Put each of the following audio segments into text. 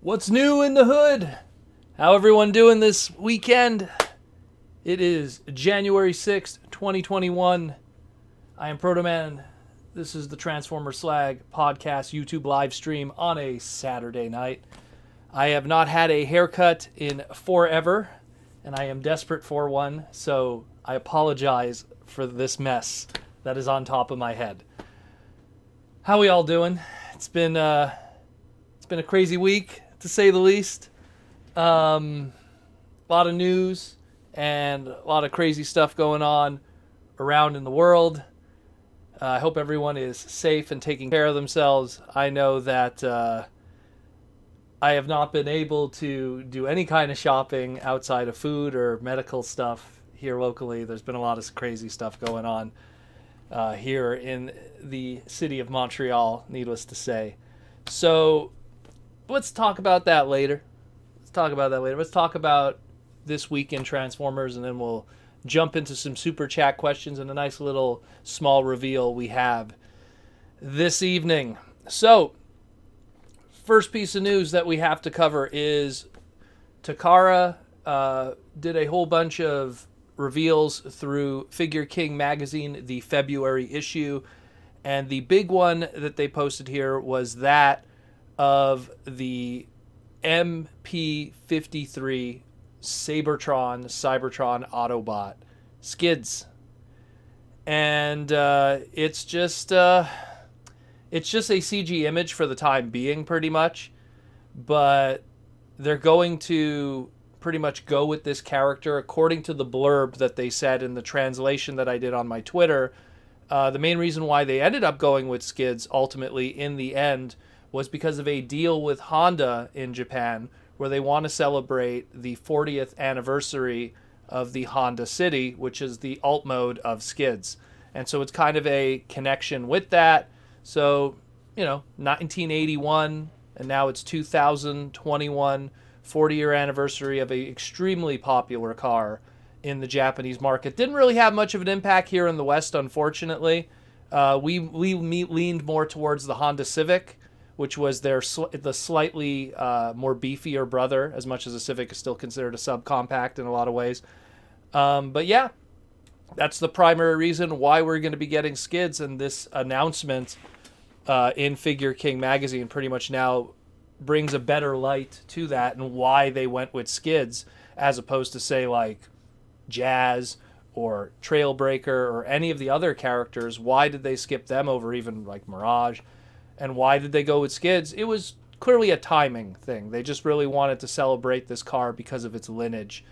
What's new in the hood? How everyone doing this weekend? It is January 6th, 2021. I am Protoman. This is the Transformer Slag podcast YouTube live stream on a Saturday night. I have not had a haircut in forever, and I am desperate for one, so I apologize for this mess that is on top of my head. How we all doing? It's been a crazy week, to say the least. A lot of news and a lot of crazy stuff going on around in the world. I hope everyone is safe and taking care of themselves. I know that I have not been able to do any kind of shopping outside of food or medical stuff here locally. There's been a lot of crazy stuff going on here in the city of Montreal, needless to say. So let's talk about that later. Let's talk about this week in Transformers, and then we'll jump into some super chat questions and a nice little small reveal we have this evening. So, first piece of news that we have to cover is Takara did a whole bunch of reveals through Figure King magazine, the February issue, and the big one that they posted here was that of the MP53 Cybertron Autobot skids. And it's just a CG image for the time being, pretty much. But they're going to pretty much go with this character according to the blurb that they said in the translation that I did on my Twitter. The main reason why they ended up going with skids ultimately in the end was because of a deal with Honda in Japan, where they want to celebrate the 40th anniversary of the Honda City, which is the alt mode of skids. And so it's kind of a connection with that. So, 1981, and now it's 2021, 40-year anniversary of a extremely popular car in the Japanese market. Didn't really have much of an impact here in the West, unfortunately. We leaned more towards the Honda Civic, which was the slightly more beefier brother, as much as a Civic is still considered a subcompact in a lot of ways. But yeah, that's the primary reason why we're going to be getting skids, and this announcement in Figure King magazine pretty much now brings a better light to that and why they went with skids as opposed to, say, like Jazz or Trailbreaker or any of the other characters. Why did they skip them over even like Mirage? And why did they go with skids? It was clearly a timing thing. They just really wanted to celebrate this car because of its lineage.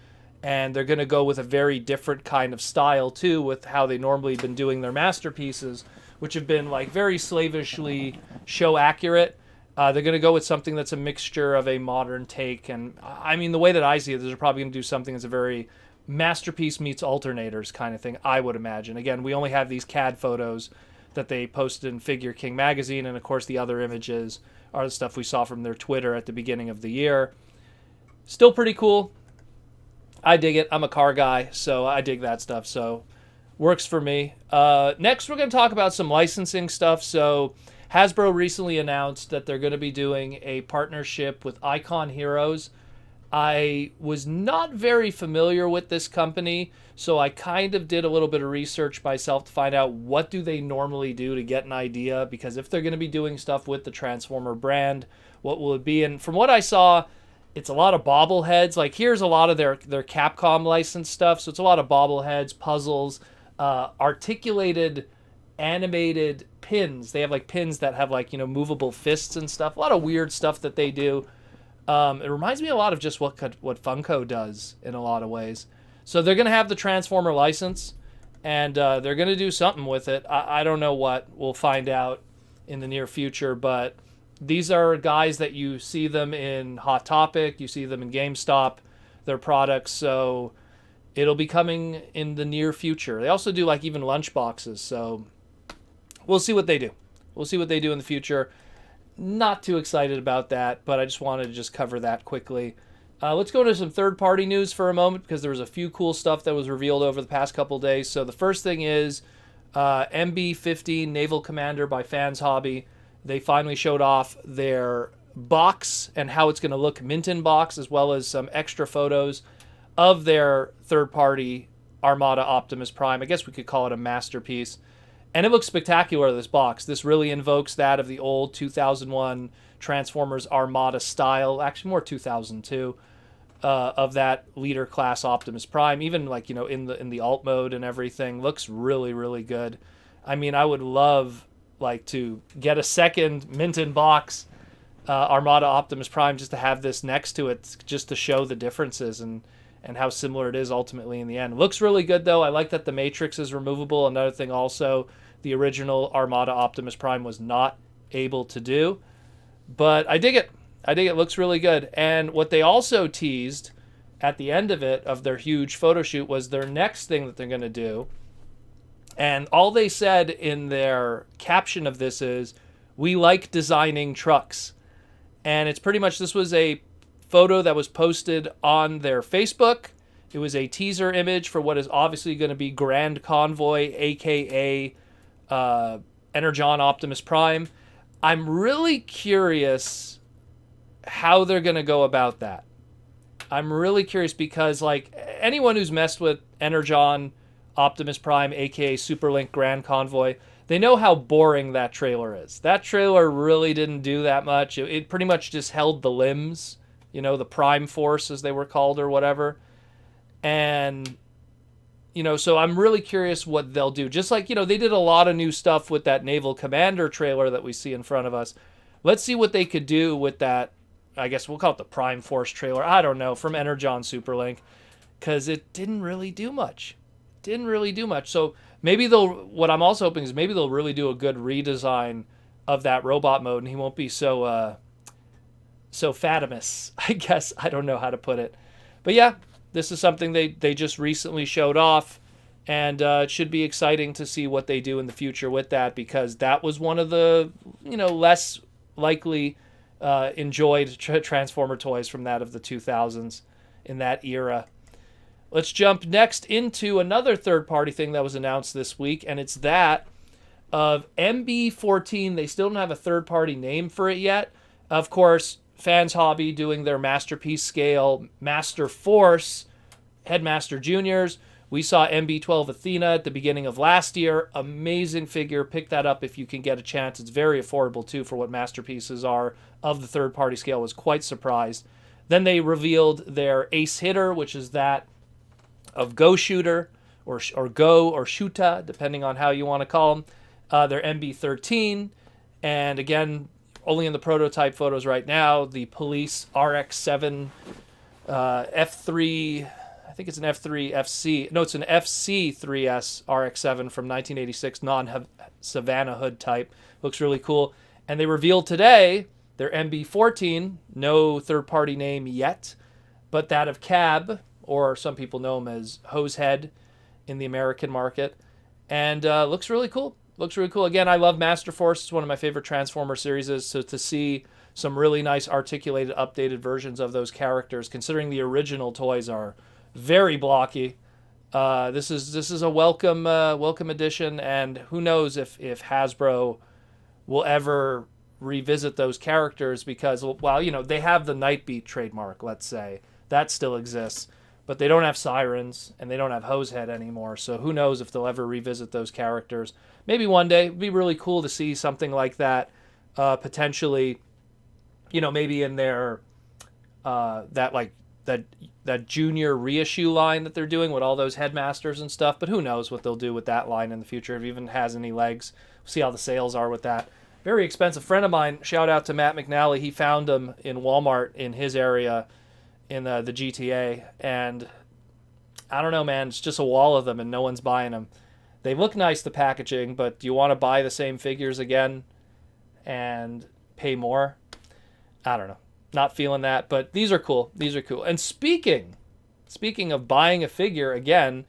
And they're going to go with a very different kind of style, too, with how they normally been doing their masterpieces, which have been like very slavishly show accurate. They're going to go with something that's a mixture of a modern take. And I mean, the way that I see it, they're probably going to do something that's a very masterpiece meets alternators kind of thing, I would imagine. Again, we only have these CAD photos that they posted in Figure King magazine, and of course the other images are the stuff we saw from their Twitter at the beginning of the year. Still pretty cool. I dig it. I'm a car guy, so I dig that stuff, so works for me. Next, we're going to talk about some licensing stuff. So Hasbro recently announced that they're going to be doing a partnership with Icon Heroes. I was not very familiar with this company, so I kind of did a little bit of research myself to find out what do they normally do to get an idea, because if they're going to be doing stuff with the Transformer brand, what will it be? And from what I saw, it's a lot of bobbleheads. Like, here's a lot of their Capcom licensed stuff, so it's a lot of bobbleheads, puzzles, articulated animated pins. They have like pins that have like, movable fists and stuff. A lot of weird stuff that they do. It reminds me a lot of just what Funko does in a lot of ways. So they're going to have the Transformer license, and they're going to do something with it. I don't know what. We'll find out in the near future, but these are guys that you see them in Hot Topic, you see them in GameStop, their products, so it'll be coming in the near future. They also do like even lunchboxes, so we'll see what they do. We'll see what they do in the future. Not too excited about that, but I just wanted to just cover that quickly. Let's go into some third-party news for a moment, because there was a few cool stuff that was revealed over the past couple days. So the first thing is MB-15 Naval Commander by Fans Hobby. They finally showed off their box and how it's going to look mint in box, as well as some extra photos of their third-party Armada Optimus Prime. I guess we could call it a masterpiece. And it looks spectacular, this box. This really invokes that of the old 2001 Transformers Armada style, actually more 2002, of that leader class Optimus Prime. Even like, in the alt mode and everything, looks really, really good. I mean, I would love like to get a second mint in box Armada Optimus Prime just to have this next to it, just to show the differences and how similar it is ultimately in the end. Looks really good though. I like that the Matrix is removable. Another thing also, the original Armada Optimus Prime was not able to do. But I dig it. I think it looks really good. And what they also teased at the end of it, of their huge photo shoot, was their next thing that they're going to do. And all they said in their caption of this is, "We like designing trucks." And it's pretty much, this was a photo that was posted on their Facebook. It was a teaser image for what is obviously going to be Grand Convoy, aka Energon Optimus Prime. I'm really curious how they're going to go about that. I'm really curious because, like, anyone who's messed with Energon Optimus Prime, aka Superlink Grand Convoy, they know how boring that trailer is. That trailer really didn't do that much. It pretty much just held the limbs, the Prime Force as they were called or whatever. And, so I'm really curious what they'll do. Just like, they did a lot of new stuff with that Naval Commander trailer that we see in front of us. Let's see what they could do with that. I guess we'll call it the Prime Force trailer. I don't know, from Energon Superlink, because it didn't really do much. So maybe what I'm also hoping is maybe they'll really do a good redesign of that robot mode, and he won't be so fatimus, I guess. I don't know how to put it. But yeah, this is something they just recently showed off, and it should be exciting to see what they do in the future with that, because that was one of the, less likely enjoyed Transformer toys from that of the 2000s in that era. Let's jump next into another third-party thing that was announced this week, and it's that of MB14. They still don't have a third-party name for it yet. Of course, Fans Hobby doing their Masterpiece scale Master Force Headmaster Juniors. We saw MB12 Athena at the beginning of last year. Amazing figure. Pick that up if you can get a chance. It's very affordable, too, for what masterpieces are of the third-party scale. I was quite surprised. Then they revealed their Ace Hitter, which is that of Go Shooter, or Go or Shoota, depending on how you want to call them. Their MB13, and again, only in the prototype photos right now, the Police RX-7 F3, I think it's an F3 FC, no, it's an FC3S RX-7 from 1986, non-Savannah hood type. Looks really cool. And they revealed today their MB14, no third-party name yet, but that of Cab, or some people know him as Hosehead in the American market. And looks really cool. Again, I love Master Force. It's one of my favorite Transformer series. So to see some really nice articulated, updated versions of those characters, considering the original toys are very blocky, this is a welcome addition. And who knows if Hasbro will ever revisit those characters, because, well, they have the Nightbeat trademark, let's say. That still exists. But they don't have Sirens, and they don't have Hosehead anymore, so who knows if they'll ever revisit those characters. Maybe one day. It'd be really cool to see something like that, potentially, maybe in their, that junior reissue line that they're doing with all those Headmasters and stuff, but who knows what they'll do with that line in the future, if it even has any legs. We'll see how the sales are with that. Very expensive. A friend of mine, shout out to Matt McNally, he found them in Walmart in his area, in the GTA, and I don't know, man, it's just a wall of them and no one's buying them. They look nice, the packaging, but do you want to buy the same figures again and pay more? I don't know. Not feeling that, but these are cool. And speaking of buying a figure again,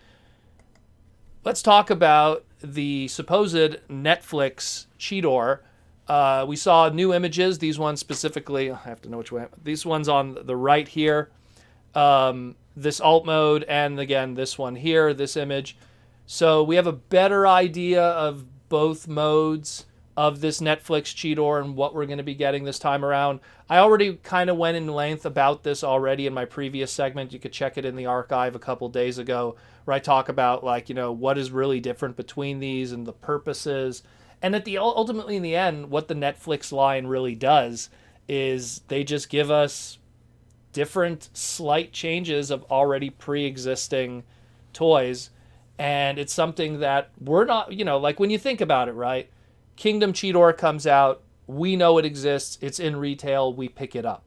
let's talk about the supposed Netflix Cheetor. We saw new images. These ones specifically, I have to know which way. These ones on the right here. This alt mode, and again, this one here, this image. So we have a better idea of both modes of this Netflix Cheetor and what we're going to be getting this time around. I already kind of went in length about this already in my previous segment. You could check it in the archive a couple days ago, where I talk about, like, you know, what is really different between these and the purposes. And ultimately in the end, what the Netflix line really does is they just give us different slight changes of already pre-existing toys. And it's something that we're not, you know, like when you think about it, right? Kingdom Cheetor comes out, we know it exists, it's in retail, we pick it up.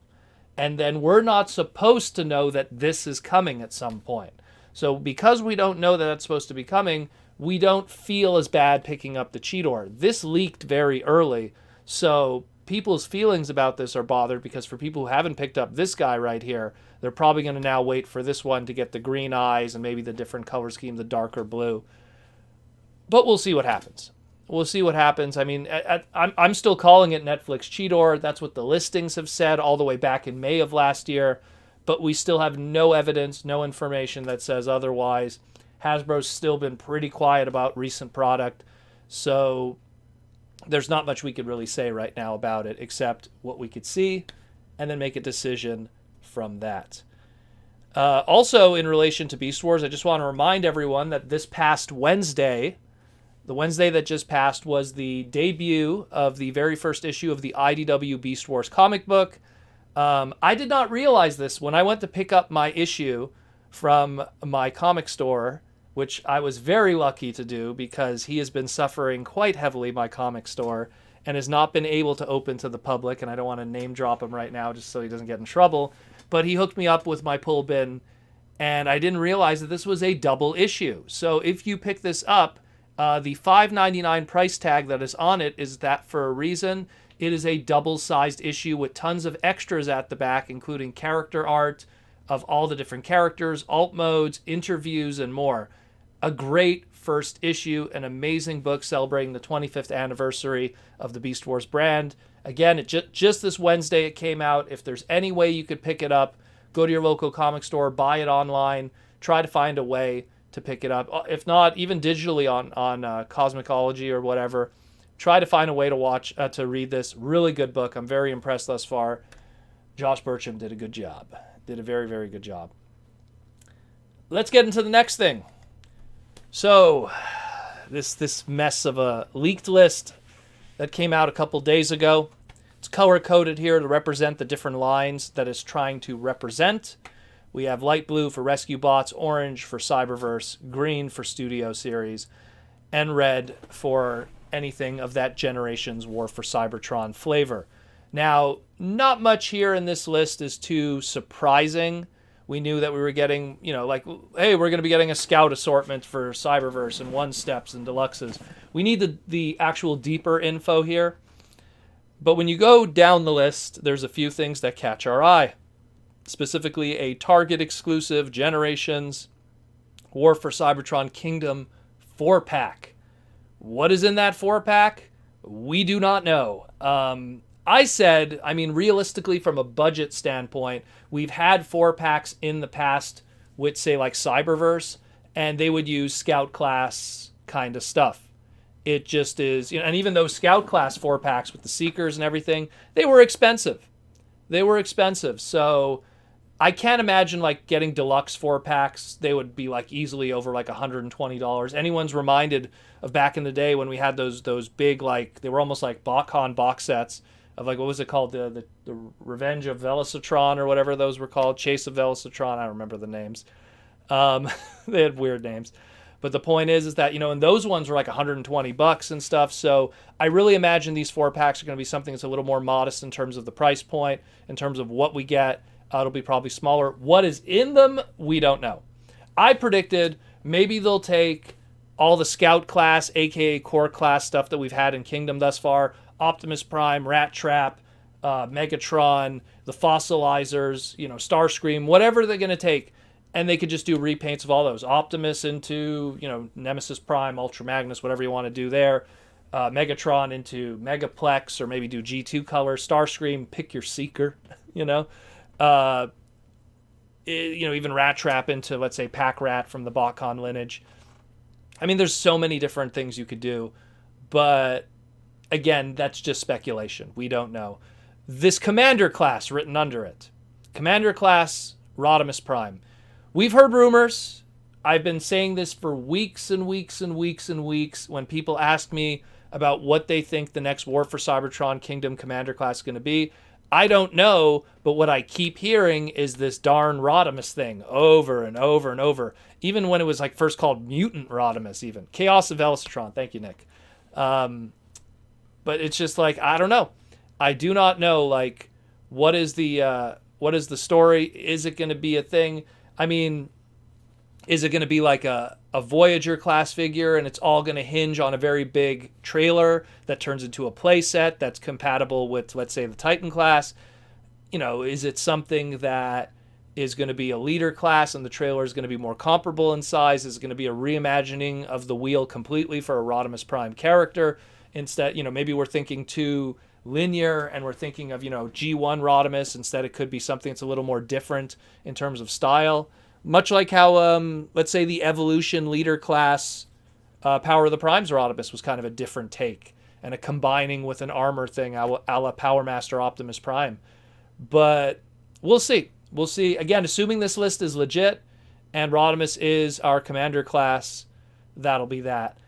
And then we're not supposed to know that this is coming at some point. So because we don't know that that's supposed to be coming, we don't feel as bad picking up the Cheetor. This leaked very early, so people's feelings about this are bothered, because for people who haven't picked up this guy right here, they're probably going to now wait for this one to get the green eyes and maybe the different color scheme, the darker blue. But we'll see what happens. We'll see what happens. I mean, I'm still calling it Netflix Cheetor. That's what the listings have said all the way back in May of last year. But we still have no evidence, no information that says otherwise. Hasbro's still been pretty quiet about recent product. So there's not much we could really say right now about it, except what we could see and then make a decision from that. Also, in relation to Beast Wars, I just want to remind everyone that this past Wednesday, the Wednesday that just passed, was the debut of the very first issue of the IDW Beast Wars comic book. I did not realize this when I went to pick up my issue from my comic store, which I was very lucky to do because he has been suffering quite heavily, my comic store, and has not been able to open to the public. And I don't want to name drop him right now just so he doesn't get in trouble. But he hooked me up with my pull bin, and I didn't realize that this was a double issue. So if you pick this up, the $5.99 price tag that is on it is that for a reason. It is a double-sized issue with tons of extras at the back, including character art of all the different characters, alt modes, interviews, and more. A great first issue, an amazing book celebrating the 25th anniversary of the Beast Wars brand. Again, just this Wednesday it came out. If there's any way you could pick it up, go to your local comic store, buy it online, try to find a way to pick it up. If not, even digitally on Cosmicology or whatever, try to find a way to read this. Really good book. I'm very impressed thus far. Josh Burcham did a good job. Did a very, very good job. Let's get into the next thing. So, this mess of a leaked list that came out a couple days ago. It's color-coded here to represent the different lines that it's trying to represent. We have light blue for Rescue Bots, orange for Cyberverse, green for Studio Series, and red for anything of that generation's War for Cybertron flavor. Now, not much here in this list is too surprising. We knew that we were getting, like, hey, we're going to be getting a Scout assortment for Cyberverse and one-steps and deluxes. We need the actual deeper info here. But when you go down the list, there's a few things that catch our eye. Specifically, a Target exclusive Generations War for Cybertron Kingdom 4-pack. What is in that 4-pack? We do not know. Realistically, from a budget standpoint, we've had 4-packs in the past with, say, like Cyberverse, and they would use Scout class kind of stuff. It just is, and even those Scout class 4-packs with the Seekers and everything, they were expensive. So I can't imagine like getting deluxe 4-packs. They would be like easily over like $120. Anyone's reminded of back in the day when we had those big, like, they were almost like BotCon box sets of, like, what was it called? The Revenge of Velocitron or whatever those were called. Chase of Velocitron. I don't remember the names. They had weird names. But the point is that, and those ones were like $120 and stuff. So I really imagine these 4-packs are going to be something that's a little more modest in terms of the price point, in terms of what we get. It'll be probably smaller. What is in them, we don't know. I predicted maybe they'll take all the Scout class, aka Core class stuff that we've had in Kingdom thus far. Optimus Prime, Rat Trap, Megatron, the Fossilizers, Starscream, whatever they're going to take. And they could just do repaints of all those. Optimus into, Nemesis Prime, Ultra Magnus, whatever you want to do there. Megatron into Megaplex, or maybe do G2 color. Starscream, pick your Seeker, even Rat Trap into, let's say, Pack Rat from the BotCon lineage. I mean, there's so many different things you could do. But again, that's just speculation. We don't know. This commander class written under it. Commander class Rodimus Prime. We've heard rumors. I've been saying this for weeks and weeks and weeks and weeks when people ask me about what they think the next War for Cybertron Kingdom Commander class is going to be. I don't know, but what I keep hearing is this darn Rodimus thing over and over and over. Even when it was like first called Mutant Rodimus, even. Chaos of Velocitron. Thank you, Nick. But it's just like, I don't know. I do not know, like, what is the story? Is it going to be a thing? I mean, is it going to be like a Voyager class figure and it's all going to hinge on a very big trailer that turns into a play set that's compatible with, let's say, the Titan class? You know, is it something that is going to be a leader class and the trailer is going to be more comparable in size? Is it going to be a reimagining of the wheel completely for a Rodimus Prime character? Instead, you know, maybe we're thinking too linear and we're thinking of, you know, G1 Rodimus. Instead, it could be something that's a little more different in terms of style. Much like how, let's say, the Evolution Leader class Power of the Primes Rodimus was kind of a different take and a combining with an armor thing a la Power Master Optimus Prime. But we'll see. We'll see. Again, assuming this list is legit and Rodimus is our commander class, that'll be that.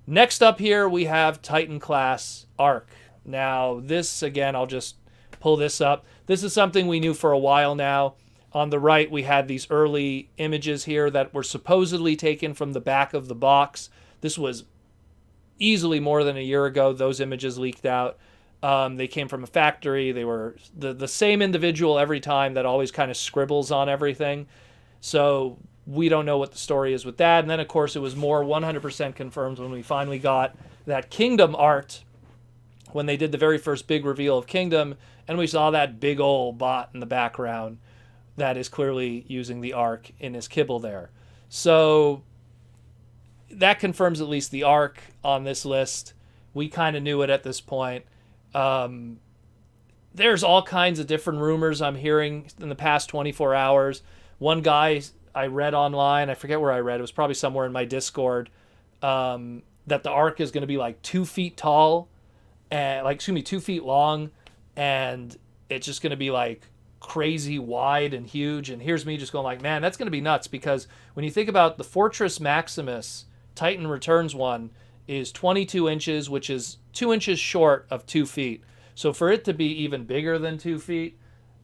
Next up here, we have Titan class Arc. Now, this, again, I'll just pull this up. This is something we knew for a while now. On the right, we had these early images here that were supposedly taken from the back of the box. This was easily more than a year ago. Those images leaked out. They came from a factory. They were the same individual every time that always kind of scribbles on everything. So we don't know what the story is with that. And then, of course, it was more 100% confirmed when we finally got that Kingdom art when they did the very first big reveal of Kingdom, and we saw that big old bot in the background that is clearly using the Arc in his kibble there. So that confirms at least the Arc on this list. We kind of knew it at this point. There's all kinds of different rumors I'm hearing in the past 24 hours. One guy I read online, I forget where I read, it was probably somewhere in my Discord, that the Arc is going to be like 2 feet tall, and 2 feet long, and it's just going to be like crazy wide and huge. And here's me just going like, man, that's going to be nuts, because when you think about the Fortress Maximus Titan Returns one is 22 inches, which is 2 inches short of 2 feet. So for it to be even bigger than 2 feet,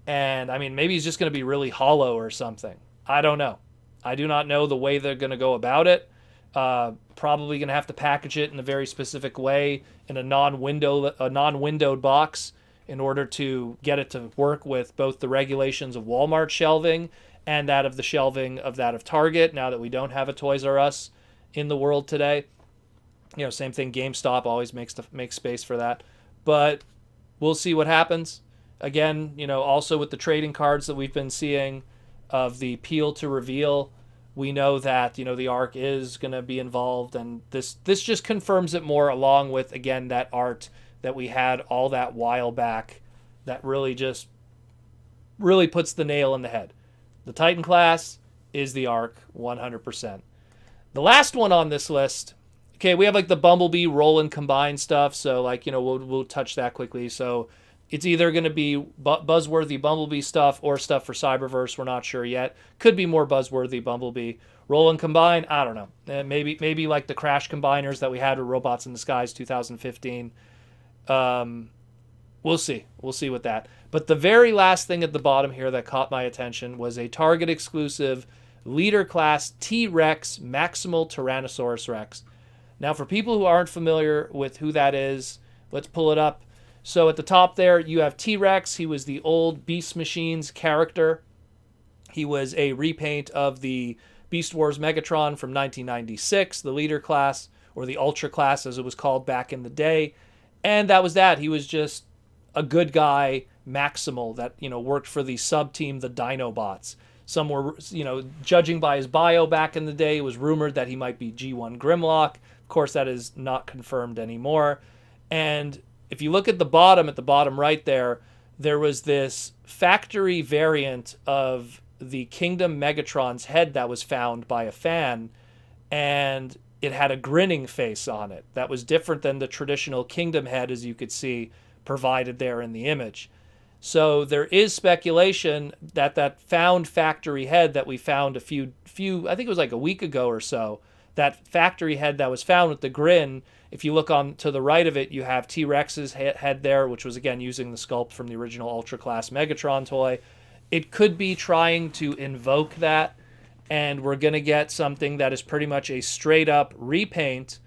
and I mean, maybe he's just going to be really hollow or something. I don't know. I do not know the way they're going to go about it. Probably going to have to package it in a very specific way in a non-windowed box in order to get it to work with both the regulations of Walmart shelving and that of the shelving of that of Target, now that we don't have a Toys R Us in the world today. You know, same thing, GameStop always makes space for that. But we'll see what happens. Again, you know, also with the trading cards that we've been seeing of the peel to reveal, we know that, you know, the Arc is going to be involved, and this just confirms it more, along with, again, that art that we had all that while back that really puts the nail in the head. The Titan class is the Arc 100%. The last one on this list, okay, we have like the Bumblebee roll and combine stuff, so like, you know, we'll touch that quickly. So it's either going to be buzzworthy Bumblebee stuff or stuff for Cyberverse. We're not sure yet. Could be more buzzworthy Bumblebee. Roll and combine, I don't know. Maybe like the Crash combiners that we had with Robots in Disguise 2015. We'll see. We'll see with that. But the very last thing at the bottom here that caught my attention was a Target exclusive Leader Class T-Rex Maximal Tyrannosaurus Rex. Now, for people who aren't familiar with who that is, let's pull it up. So at the top there, you have T-Rex. He was the old Beast Machines character. He was a repaint of the Beast Wars Megatron from 1996, the Leader Class, or the Ultra Class as it was called back in the day. And that was that. He was just a good guy, Maximal, that, you know, worked for the sub-team, the Dinobots. Some were, you know, judging by his bio back in the day, it was rumored that he might be G1 Grimlock. Of course, that is not confirmed anymore. And if you look at the bottom right there, there was this factory variant of the Kingdom Megatron's head that was found by a fan. And it had a grinning face on it. That was different than the traditional Kingdom head, as you could see provided there in the image. So there is speculation that that found factory head that we found a few I think it was like a week ago or so, that factory head that was found with the grin, if you look on to the right of it, you have T-Rex's head there, which was again using the sculpt from the original Ultra Class Megatron toy. It could be trying to invoke that, and we're going to get something that is pretty much a straight up repaint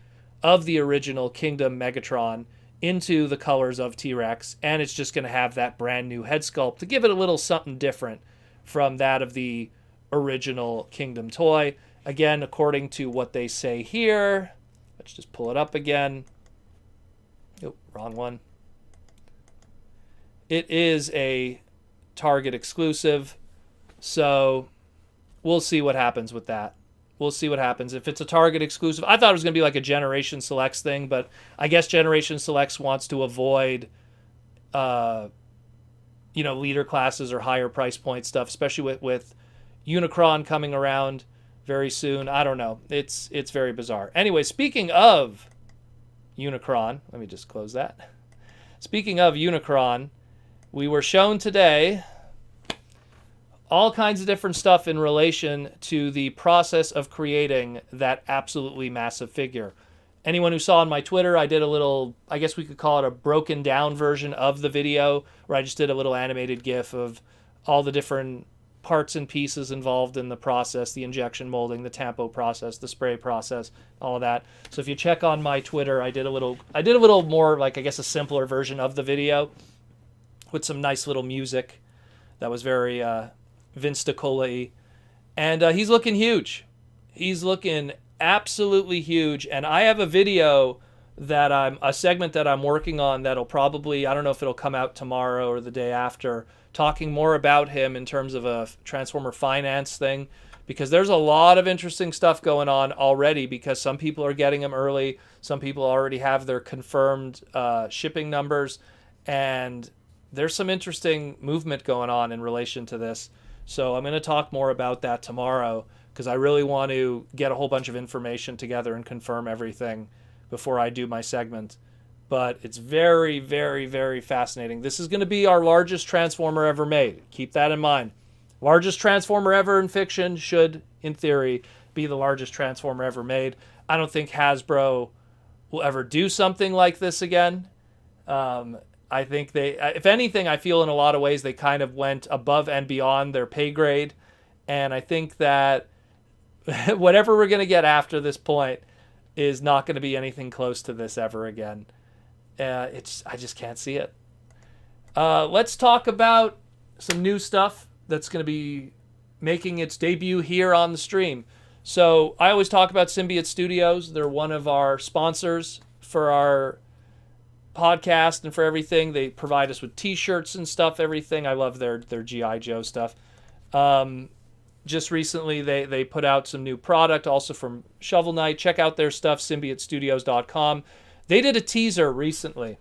of the original Kingdom Megatron into the colors of T-Rex, and it's just going to have that brand new head sculpt to give it a little something different from that of the original Kingdom toy. Again, according to what they say here, let's just pull it up again. Oh, wrong one. It is a Target exclusive, so we'll see what happens with that. We'll see what happens. If it's a Target exclusive, I thought it was going to be like a Generation Selects thing, but I guess Generation Selects wants to avoid, leader classes or higher price point stuff, especially with Unicron coming around very soon. I don't know. It's very bizarre. Anyway, speaking of Unicron, let me just close that. Speaking of Unicron, we were shown today all kinds of different stuff in relation to the process of creating that absolutely massive figure. Anyone who saw on my Twitter, I did a little, I guess we could call it a broken down version of the video, where I just did a little animated GIF of all the different parts and pieces involved in the process, the injection molding, the tampo process, the spray process, all of that. So if you check on my Twitter, I did a little more, like, I guess a simpler version of the video with some nice little music that was very Vince DiCola-y. And he's looking huge. He's looking absolutely huge. And I have a video that a segment that I'm working on that'll probably, I don't know if it'll come out tomorrow or the day after, talking more about him in terms of a Transformer finance thing, because there's a lot of interesting stuff going on already, because some people are getting them early, some people already have their confirmed shipping numbers, and there's some interesting movement going on in relation to this. So I'm going to talk more about that tomorrow, because I really want to get a whole bunch of information together and confirm everything before I do my segment. But it's very, very, very fascinating. This is going to be our largest Transformer ever made. Keep that in mind. Largest Transformer ever in fiction should, in theory, be the largest Transformer ever made. I don't think Hasbro will ever do something like this again. I think they, if anything, I feel in a lot of ways they kind of went above and beyond their pay grade. And I think that whatever we're going to get after this point is not going to be anything close to this ever again. I just can't see it. Let's talk about some new stuff that's going to be making its debut here on the stream. So I always talk about Symbiote Studios. They're one of our sponsors for our podcast and for everything. They provide us with t-shirts and stuff, everything. I love their G.I. Joe stuff. Just recently they put out some new product also from Shovel Knight. Check out their stuff, symbiotestudios.com. They did a teaser recently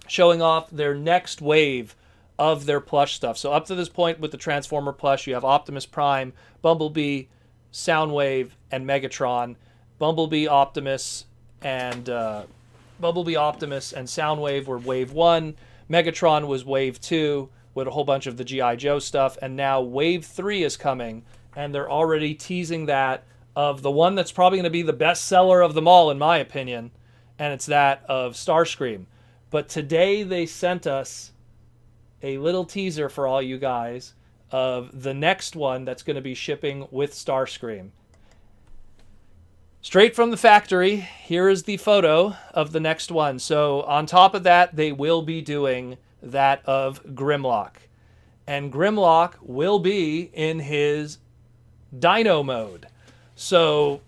showing off their next wave of their plush stuff. So up to this point with the Transformer plush, you have Optimus Prime, Bumblebee, Soundwave, and Megatron. Bumblebee, Optimus, and Soundwave were Wave 1. Megatron was Wave 2 with a whole bunch of the G.I. Joe stuff. And now Wave 3 is coming, and they're already teasing that of the one that's probably going to be the best seller of them all, in my opinion, and it's that of Starscream. But today they sent us a little teaser for all you guys of the next one that's going to be shipping with Starscream. Straight from the factory, here is the photo of the next one. So on top of that, they will be doing that of Grimlock. And Grimlock will be in his Dino mode. So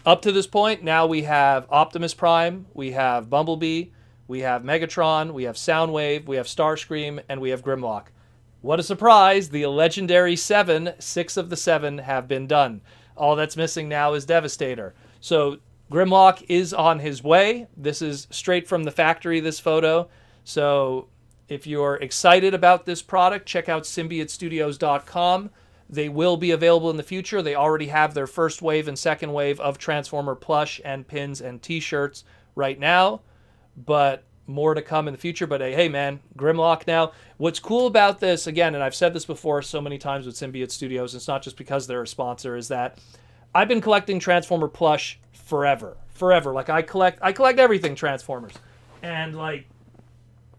up to this point, now we have Optimus Prime, we have Bumblebee, we have Megatron, we have Soundwave, we have Starscream, and we have Grimlock. What a surprise! The legendary 6 of the 7 have been done. All that's missing now is Devastator. So Grimlock is on his way. This is straight from the factory, this photo. So if you're excited about this product, check out symbiotestudios.com. They will be available in the future. They already have their first wave and second wave of Transformer plush and pins and t-shirts right now, but more to come in the future. But hey man, Grimlock now. What's cool about this, again, and I've said this before so many times with Symbiote Studios, it's not just because they're a sponsor, is that I've been collecting Transformer plush forever. Like I collect everything Transformers. And like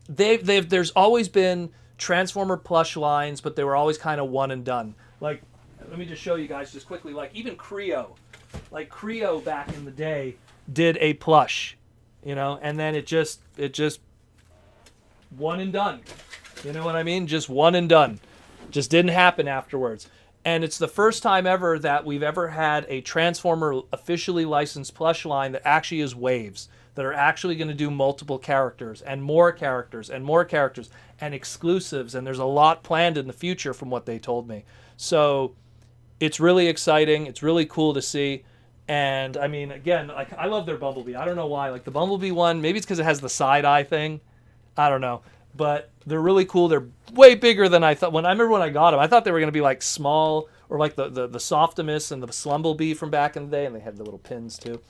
there's always been Transformer plush lines, but they were always kind of one and done. Like, let me just show you guys just quickly, like even Creo. Like Creo back in the day did a plush, you know, and then it just one and done. You know what I mean? Just one and done. Just didn't happen afterwards. And it's the first time ever that we've ever had a Transformer officially licensed plush line that actually is waves, that are actually going to do multiple characters and more characters and more characters and exclusives. And there's a lot planned in the future from what they told me. So it's really exciting. It's really cool to see. And I mean, again, like I love their Bumblebee. I don't know why. Like the Bumblebee one, maybe it's because it has the side eye thing. I don't know. But they're really cool. They're way bigger than I thought. I remember when I got them, I thought they were going to be like small or like the Softimus and the Slumblebee from back in the day. And they had the little pins too.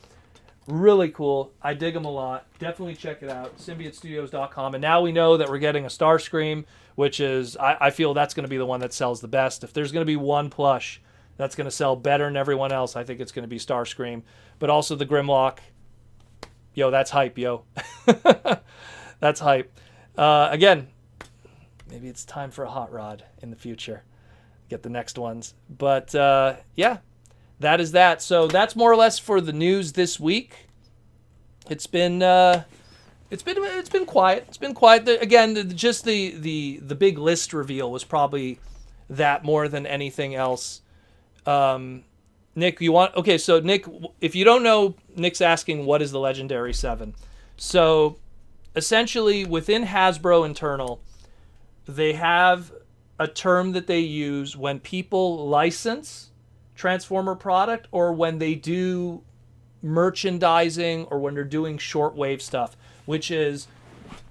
Really cool. I dig them a lot. Definitely check it out. SymbioteStudios.com. And now we know that we're getting a Starscream, which is, I feel that's going to be the one that sells the best. If there's going to be one plush that's going to sell better than everyone else, I think it's going to be Starscream. But also the Grimlock. Yo, that's hype, yo. That's hype. Again, maybe it's time for a hot rod in the future. Get the next ones. But yeah, that is that. So that's more or less for the news this week. It's been quiet. It's been quiet. Again, just the big list reveal was probably that more than anything else. Nick, so Nick, if you don't know, Nick's asking what is the Legendary 7. So essentially within Hasbro internal, they have a term that they use when people license Transformer product or when they do merchandising or when they're doing shortwave stuff, which is,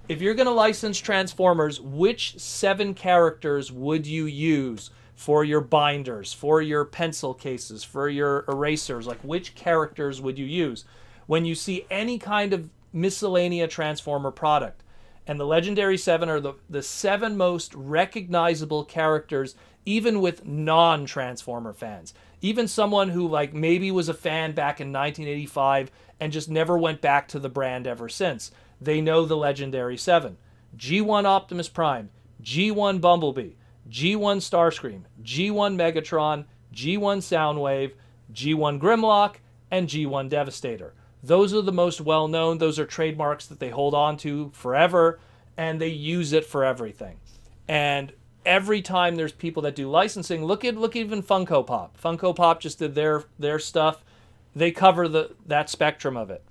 if you're going to license Transformers, which 7 characters would you use for your binders, for your pencil cases, for your erasers? Like, which characters would you use when you see any kind of miscellanea Transformer product? And the Legendary 7 are the 7 most recognizable characters, even with non-Transformer fans. Even someone who like maybe was a fan back in 1985 and just never went back to the brand ever since. They know the Legendary 7. G1 Optimus Prime, G1 Bumblebee, G1 Starscream, G1 Megatron, G1 Soundwave, G1 Grimlock, and G1 Devastator. Those are the most well-known. Those are trademarks that they hold on to forever, and they use it for everything. And every time there's people that do licensing, look even Funko Pop. Funko Pop just did their stuff. They cover that spectrum of it.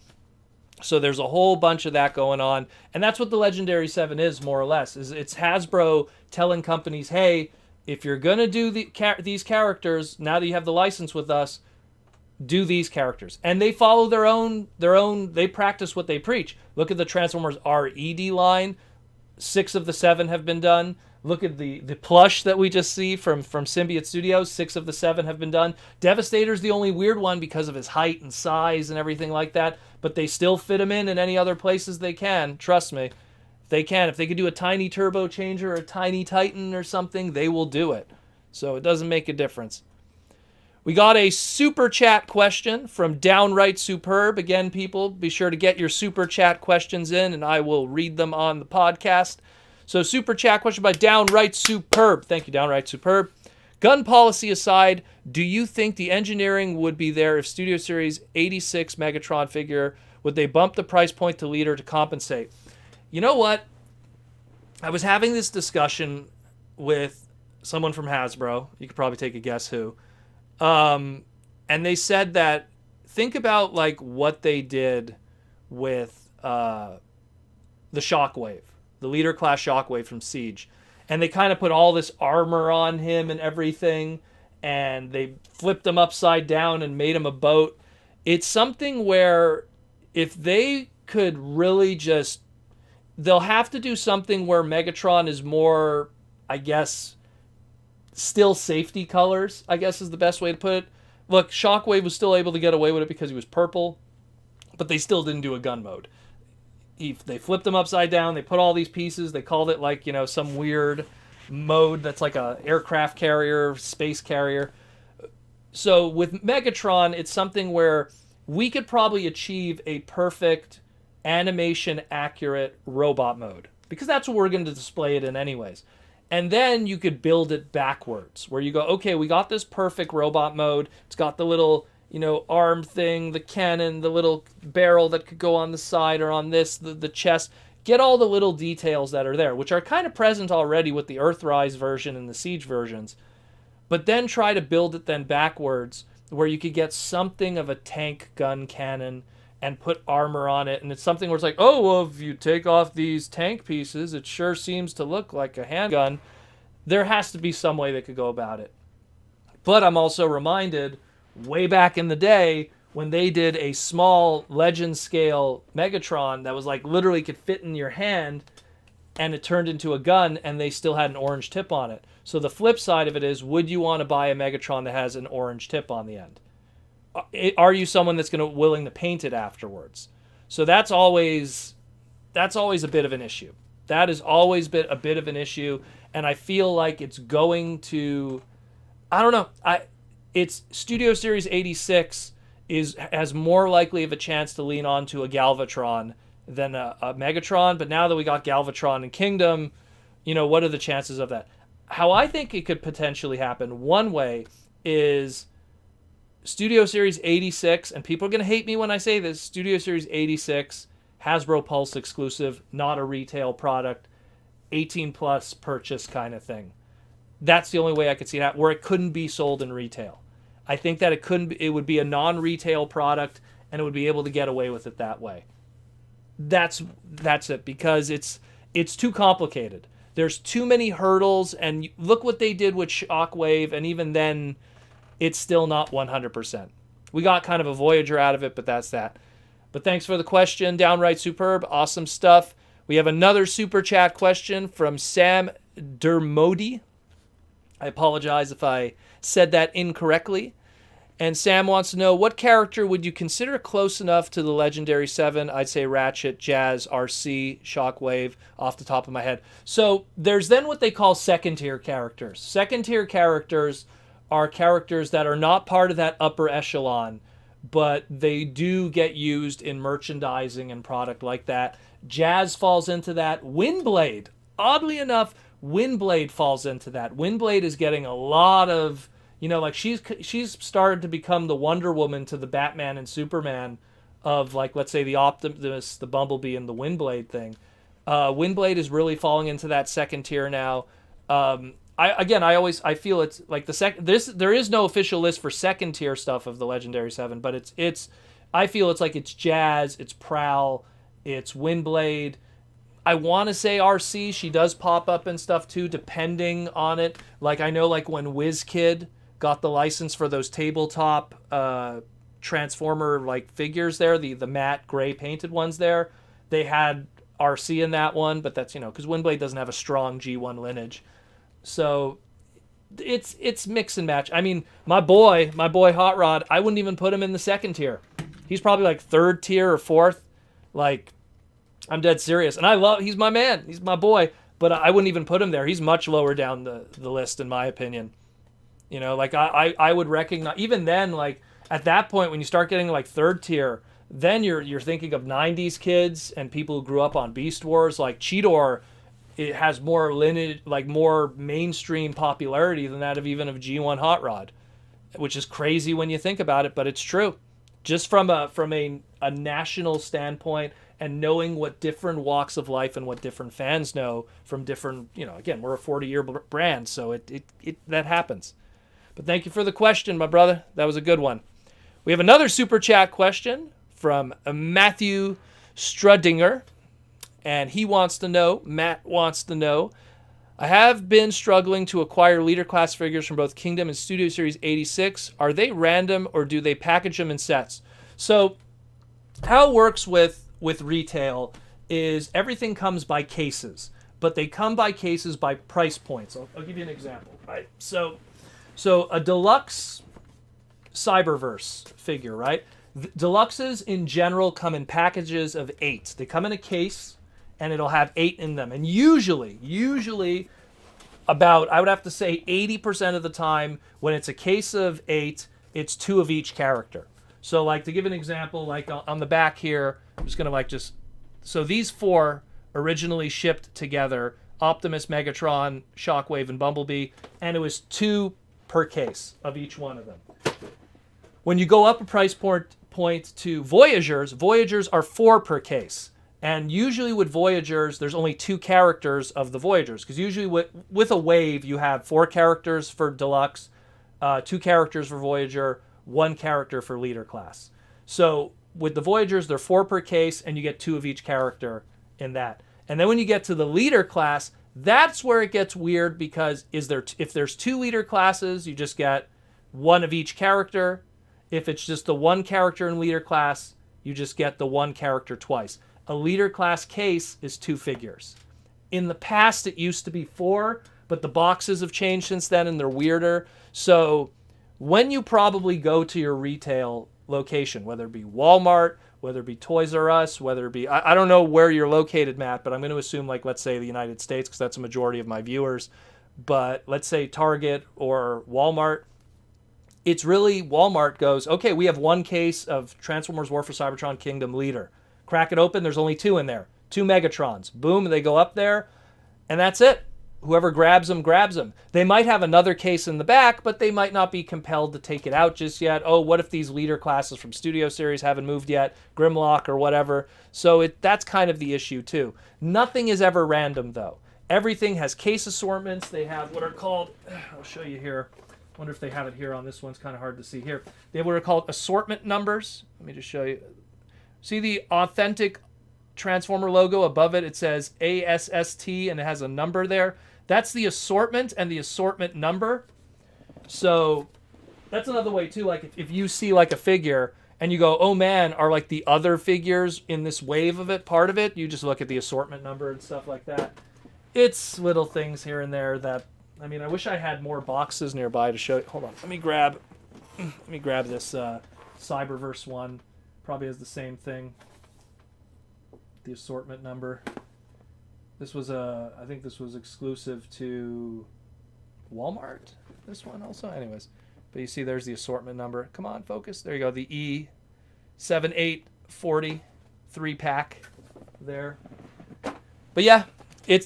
So there's a whole bunch of that going on, and that's what the Legendary 7 is, more or less. It's Hasbro telling companies, hey, if you're gonna do these characters, now that you have the license with us, do these characters. And they follow their own, they practice what they preach. Look at the Transformers RED line. 6 of the 7 have been done. Look at the plush that we just see from Symbiote Studios. 6 of the 7 have been done. Devastator's the only weird one because of his height and size and everything like that. But they still fit him in any other places they can. Trust me. They can. If they could do a tiny turbo changer or a tiny Titan or something, they will do it. So it doesn't make a difference. We got a super chat question from Downright Superb. Again, people, be sure to get your super chat questions in, and I will read them on the podcast. So, super chat question by Downright Superb. Thank you, Downright Superb. Gun policy aside, do you think the engineering would be there if Studio Series 86 Megatron figure, would they bump the price point to leader to compensate? You know what? I was having this discussion with someone from Hasbro. You could probably take a guess who. And they said that, think about like what they did with the Shockwave, the leader class Shockwave from Siege. And they kind of put all this armor on him and everything, and they flipped him upside down and made him a boat. It's something where if they could really just, they'll have to do something where Megatron is more, I guess, still safety colors, I guess is the best way to put it. Look, Shockwave was still able to get away with it because he was purple, but they still didn't do a gun mode. They flipped him upside down. They put all these pieces. They called it like, some weird mode that's like a aircraft carrier, space carrier. So with Megatron, it's something where we could probably achieve a perfect animation accurate robot mode, because that's what we're going to display it in anyways. And then you could build it backwards, where you go, okay, we got this perfect robot mode. It's got the little arm thing, the cannon, the little barrel that could go on the side or on this, the chest. Get all the little details that are there, which are kind of present already with the Earthrise version and the Siege versions. But then try to build it then backwards, where you could get something of a tank gun cannon and put armor on it. And it's something where it's like, oh, well, if you take off these tank pieces, it sure seems to look like a handgun. There has to be some way they could go about it. But I'm also reminded, way back in the day, when they did a small legend scale Megatron that was like literally could fit in your hand, and it turned into a gun, and they still had an orange tip on it. So the flip side of it is, would you want to buy a Megatron that has an orange tip on the end? Are you someone that's willing to paint it afterwards? So that's always a bit of an issue. That has always been a bit of an issue, and I feel like it's going to, I don't know. It's Studio Series 86 has more likely of a chance to lean on to a Galvatron than a Megatron. But now that we got Galvatron and Kingdom, what are the chances of that? How I think it could potentially happen, one way, is Studio Series 86, and people are going to hate me when I say this, Studio Series 86, Hasbro Pulse exclusive, not a retail product, 18 plus purchase kind of thing. That's the only way I could see that, where it couldn't be sold in retail. I think that it would be a non-retail product, and it would be able to get away with it that way. That's it, because it's too complicated. There's too many hurdles, and look what they did with Shockwave, and even then, it's still not 100%. We got kind of a Voyager out of it, but that's that. But thanks for the question. Downright superb. Awesome stuff. We have another super chat question from Sam Dermody. I apologize if I said that incorrectly. And Sam wants to know, what character would you consider close enough to the Legendary 7? I'd say Ratchet, Jazz, RC, Shockwave, off the top of my head. So there's then what they call second-tier characters. Second-tier characters are characters that are not part of that upper echelon, but they do get used in merchandising and product like that. Jazz falls into that. Windblade, oddly enough, Windblade falls into that. Windblade is getting a lot of, like she's started to become the Wonder Woman to the Batman and Superman of, like, let's say the Optimus, the Bumblebee, and the Windblade thing. Windblade is really falling into that second tier now. I feel it's like there is no official list for second tier stuff of the Legendary 7, but I feel it's like it's Jazz, it's Prowl, it's Windblade. I want to say RC, she does pop up and stuff too, depending on it. Like, I know, like, when WizKid got the license for those tabletop Transformer, like, figures there, the matte gray painted ones there, they had RC in that one, but that's, because Windblade doesn't have a strong G1 lineage. So it's mix and match. I mean, my boy Hot Rod, I wouldn't even put him in the second tier. He's probably like third tier or fourth. Like, I'm dead serious. And he's my man. He's my boy. But I wouldn't even put him there. He's much lower down the list, in my opinion. Like, I would recognize, even then, like, at that point, when you start getting like third tier, then you're thinking of 90s kids and people who grew up on Beast Wars. Like, Cheetor, it has more lineage, like more mainstream popularity than that of even of G1 Hot Rod, which is crazy when you think about it, but it's true. Just from a national standpoint, and knowing what different walks of life and what different fans know from different, again, we're a 40-year brand, so it that happens. But thank you for the question, my brother. That was a good one. We have another super chat question from Matthew Strudinger. And Matt wants to know, I have been struggling to acquire leader class figures from both Kingdom and Studio Series 86. Are they random, or do they package them in sets? So how it works with retail is everything comes by cases. but they come by cases by price points. I'll give you an example, right? So a deluxe Cyberverse figure, right? Deluxes in general come in packages of 8. They come in a case, and it'll have 8 in them. And usually about, I would have to say 80% of the time, when it's a case of 8, it's 2 of each character. So like, to give an example, like on the back here, I'm just going to so these 4 originally shipped together, Optimus, Megatron, Shockwave, and Bumblebee, and it was 2 per case of each one of them. When you go up a price point to Voyagers are 4 per case. And usually with Voyagers, there's only 2 characters of the Voyagers. Because usually with a wave, you have 4 characters for Deluxe, 2 characters for Voyager, 1 character for Leader class. So with the Voyagers, they're 4 per case, and you get 2 of each character in that. And then when you get to the Leader class, that's where it gets weird, because if there's 2 Leader classes, you just get 1 of each character. If it's just the 1 character in Leader class, you just get the 1 character twice. A Leader class case is 2 figures. In the past, it used to be 4, but the boxes have changed since then, and they're weirder. So when you probably go to your retail location, whether it be Walmart, whether it be Toys R Us, whether it be, I don't know where you're located, Matt, but I'm going to assume, like, let's say the United States, because that's a majority of my viewers. But let's say Target or Walmart. It's really, Walmart goes, okay, we have 1 case of Transformers War for Cybertron Kingdom Leader. Crack it open, there's only 2 in there. 2 Megatrons. Boom, they go up there, and that's it. Whoever grabs them, grabs them. They might have another case in the back, but they might not be compelled to take it out just yet. Oh, what if these Leader classes from Studio Series haven't moved yet? Grimlock or whatever. So that's kind of the issue, too. Nothing is ever random, though. Everything has case assortments. They have what are called, I'll show you here. Wonder if they have it here on this one. It's kind of hard to see here. They have what are called assortment numbers. Let me just show you. See the authentic Transformer logo above it? It says ASST, and it has a number there. That's the assortment and the assortment number. So that's another way too. Like if you see like a figure and you go, oh man, are like the other figures in this wave of it part of it? You just look at the assortment number and stuff like that. It's little things here and there that, I mean, I wish I had more boxes nearby to show you. Hold on. Let me grab this Cyberverse one. Probably has the same thing. The assortment number. This was I think this was exclusive to Walmart. This one also. Anyways, but you see there's the assortment number. Come on, focus. There you go. The E7840 3-pack there. But yeah.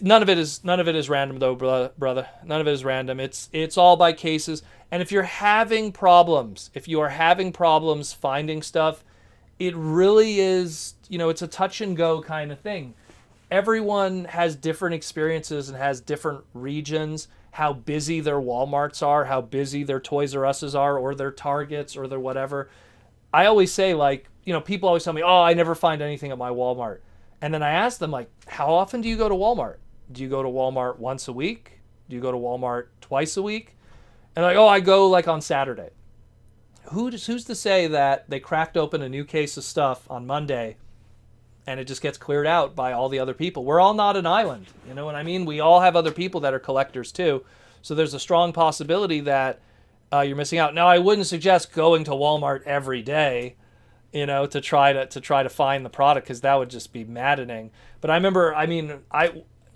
None of it is random though, brother. None of it is random. It's all by cases. And if you are having problems finding stuff, it really is, it's a touch and go kind of thing. Everyone has different experiences and has different regions, how busy their Walmarts are, how busy their Toys R Us's are, or their Targets, or their whatever. I always say, like, people always tell me, oh, I never find anything at my Walmart. And then I ask them, like, how often do you go to Walmart? Do you go to Walmart once a week? Do you go to Walmart twice a week? And like, oh, I go like on Saturday. Who's to say that they cracked open a new case of stuff on Monday and it just gets cleared out by all the other people? We're all not an island. You know what I mean? We all have other people that are collectors too. So there's a strong possibility that you're missing out. Now, I wouldn't suggest going to Walmart every day, to try to find the product, because that would just be maddening. But I remember,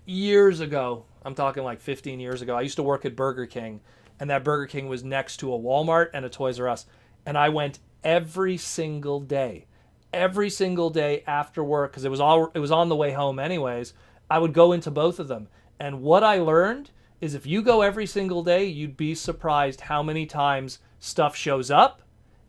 years ago, I'm talking like 15 years ago, I used to work at Burger King, and that Burger King was next to a Walmart and a Toys R Us, and I went every single day after work, because it was on the way home anyways. I would go into both of them, and what I learned is if you go every single day, you'd be surprised how many times stuff shows up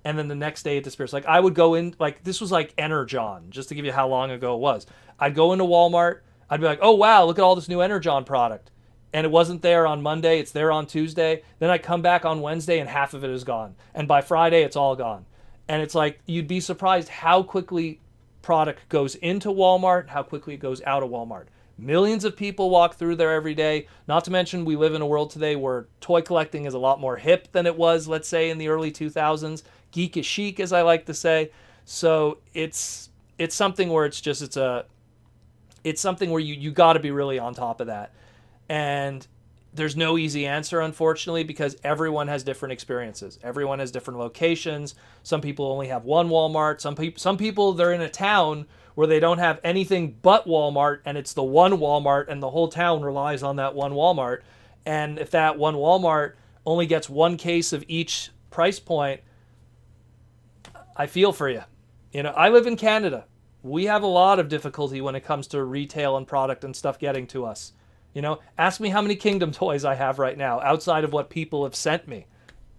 and then the next day it disappears. Like, I would go in, like, this was like Energon, just to give you how long ago it was. I'd go into Walmart, I'd be like, oh wow, look at all this new Energon product. And it wasn't there on Monday, it's there on Tuesday. Then I come back on Wednesday and half of it is gone. And by Friday, it's all gone. And it's like, you'd be surprised how quickly product goes into Walmart, how quickly it goes out of Walmart. Millions of people walk through there every day. Not to mention, we live in a world today where toy collecting is a lot more hip than it was, let's say, in the early 2000s. Geek is chic, as I like to say. So it's something where it's it's something where you got to be really on top of that. And there's no easy answer, unfortunately, because everyone has different experiences. Everyone has different locations. Some people only have one Walmart. Some people they're in a town where they don't have anything but Walmart, and it's the one Walmart, and the whole town relies on that one Walmart. And if that one Walmart only gets one case of each price point, I feel for you. You know, I live in Canada. We have a lot of difficulty when it comes to retail and product and stuff getting to us. You know, ask me how many Kingdom toys I have right now outside of what people have sent me.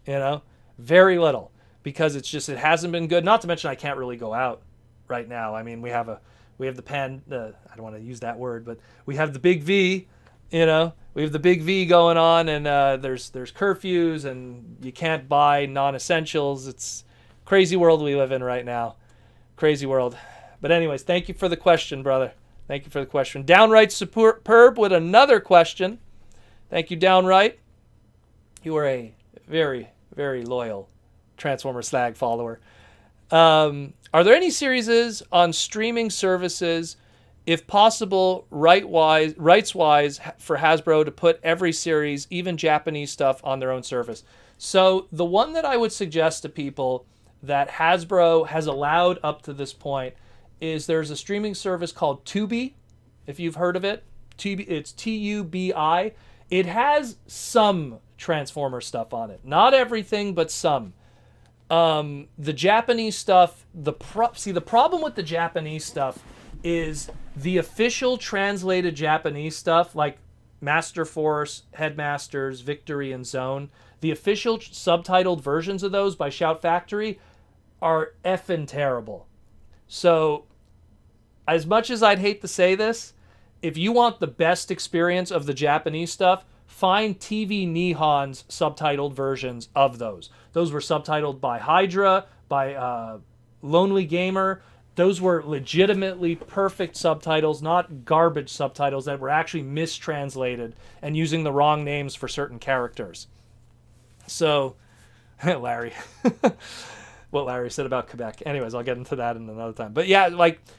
You know, very little, because it hasn't been good. Not to mention I can't really go out right now. I mean, we have the I don't want to use that word, but we have the big V, you know, we have the big V going on, and there's curfews, and you can't buy non-essentials. It's crazy world we live in right now. Crazy world. But anyways, thank you for the question, brother. Thank you for the question. Downright Superb with another question. Thank you, Downright. You are a very, very loyal Transformer Slag follower. Are there any series on streaming services, if possible, rights-wise, for Hasbro to put every series, even Japanese stuff, on their own service? So the one that I would suggest to people that Hasbro has allowed up to this point is there's a streaming service called Tubi, if you've heard of it. Tubi, it's Tubi. It has some Transformer stuff on it. Not everything, but some. The Japanese stuff, the problem with the Japanese stuff is the official translated Japanese stuff, like Master Force, Headmasters, Victory, and Zone, the official subtitled versions of those by Shout Factory are effing terrible. So, as much as I'd hate to say this, if you want the best experience of the Japanese stuff, find TV Nihon's subtitled versions of those. Those were subtitled by Hydra, by Lonely Gamer. Those were legitimately perfect subtitles, not garbage subtitles that were actually mistranslated and using the wrong names for certain characters. So, Larry. What Larry said about Quebec. Anyways, I'll get into that in another time. But yeah,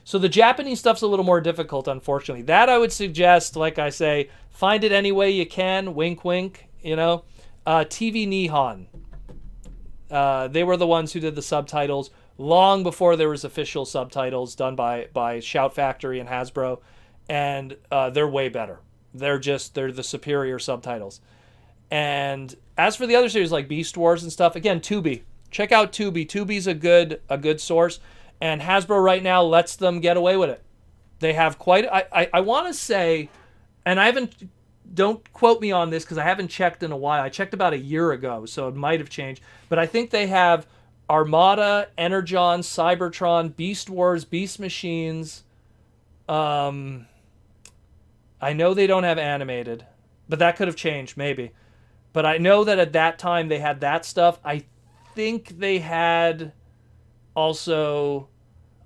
so the Japanese stuff's a little more difficult, unfortunately. That I would suggest, like I say, find it any way you can. Wink, wink, you know. TV Nihon. They were the ones who did the subtitles long before there was official subtitles done by Shout Factory and Hasbro. And they're way better. They're the superior subtitles. And as for the other series like Beast Wars and stuff, again, Tubi. Check out Tubi. Tubi's a good source, and Hasbro right now lets them get away with it. They have quite. I want to say, and I haven't. Don't quote me on this because I haven't checked in a while. I checked about a year ago, so it might have changed. But I think they have Armada, Energon, Cybertron, Beast Wars, Beast Machines. I know they don't have animated, but that could have changed maybe. But I know that at that time they had that stuff. I think they had also,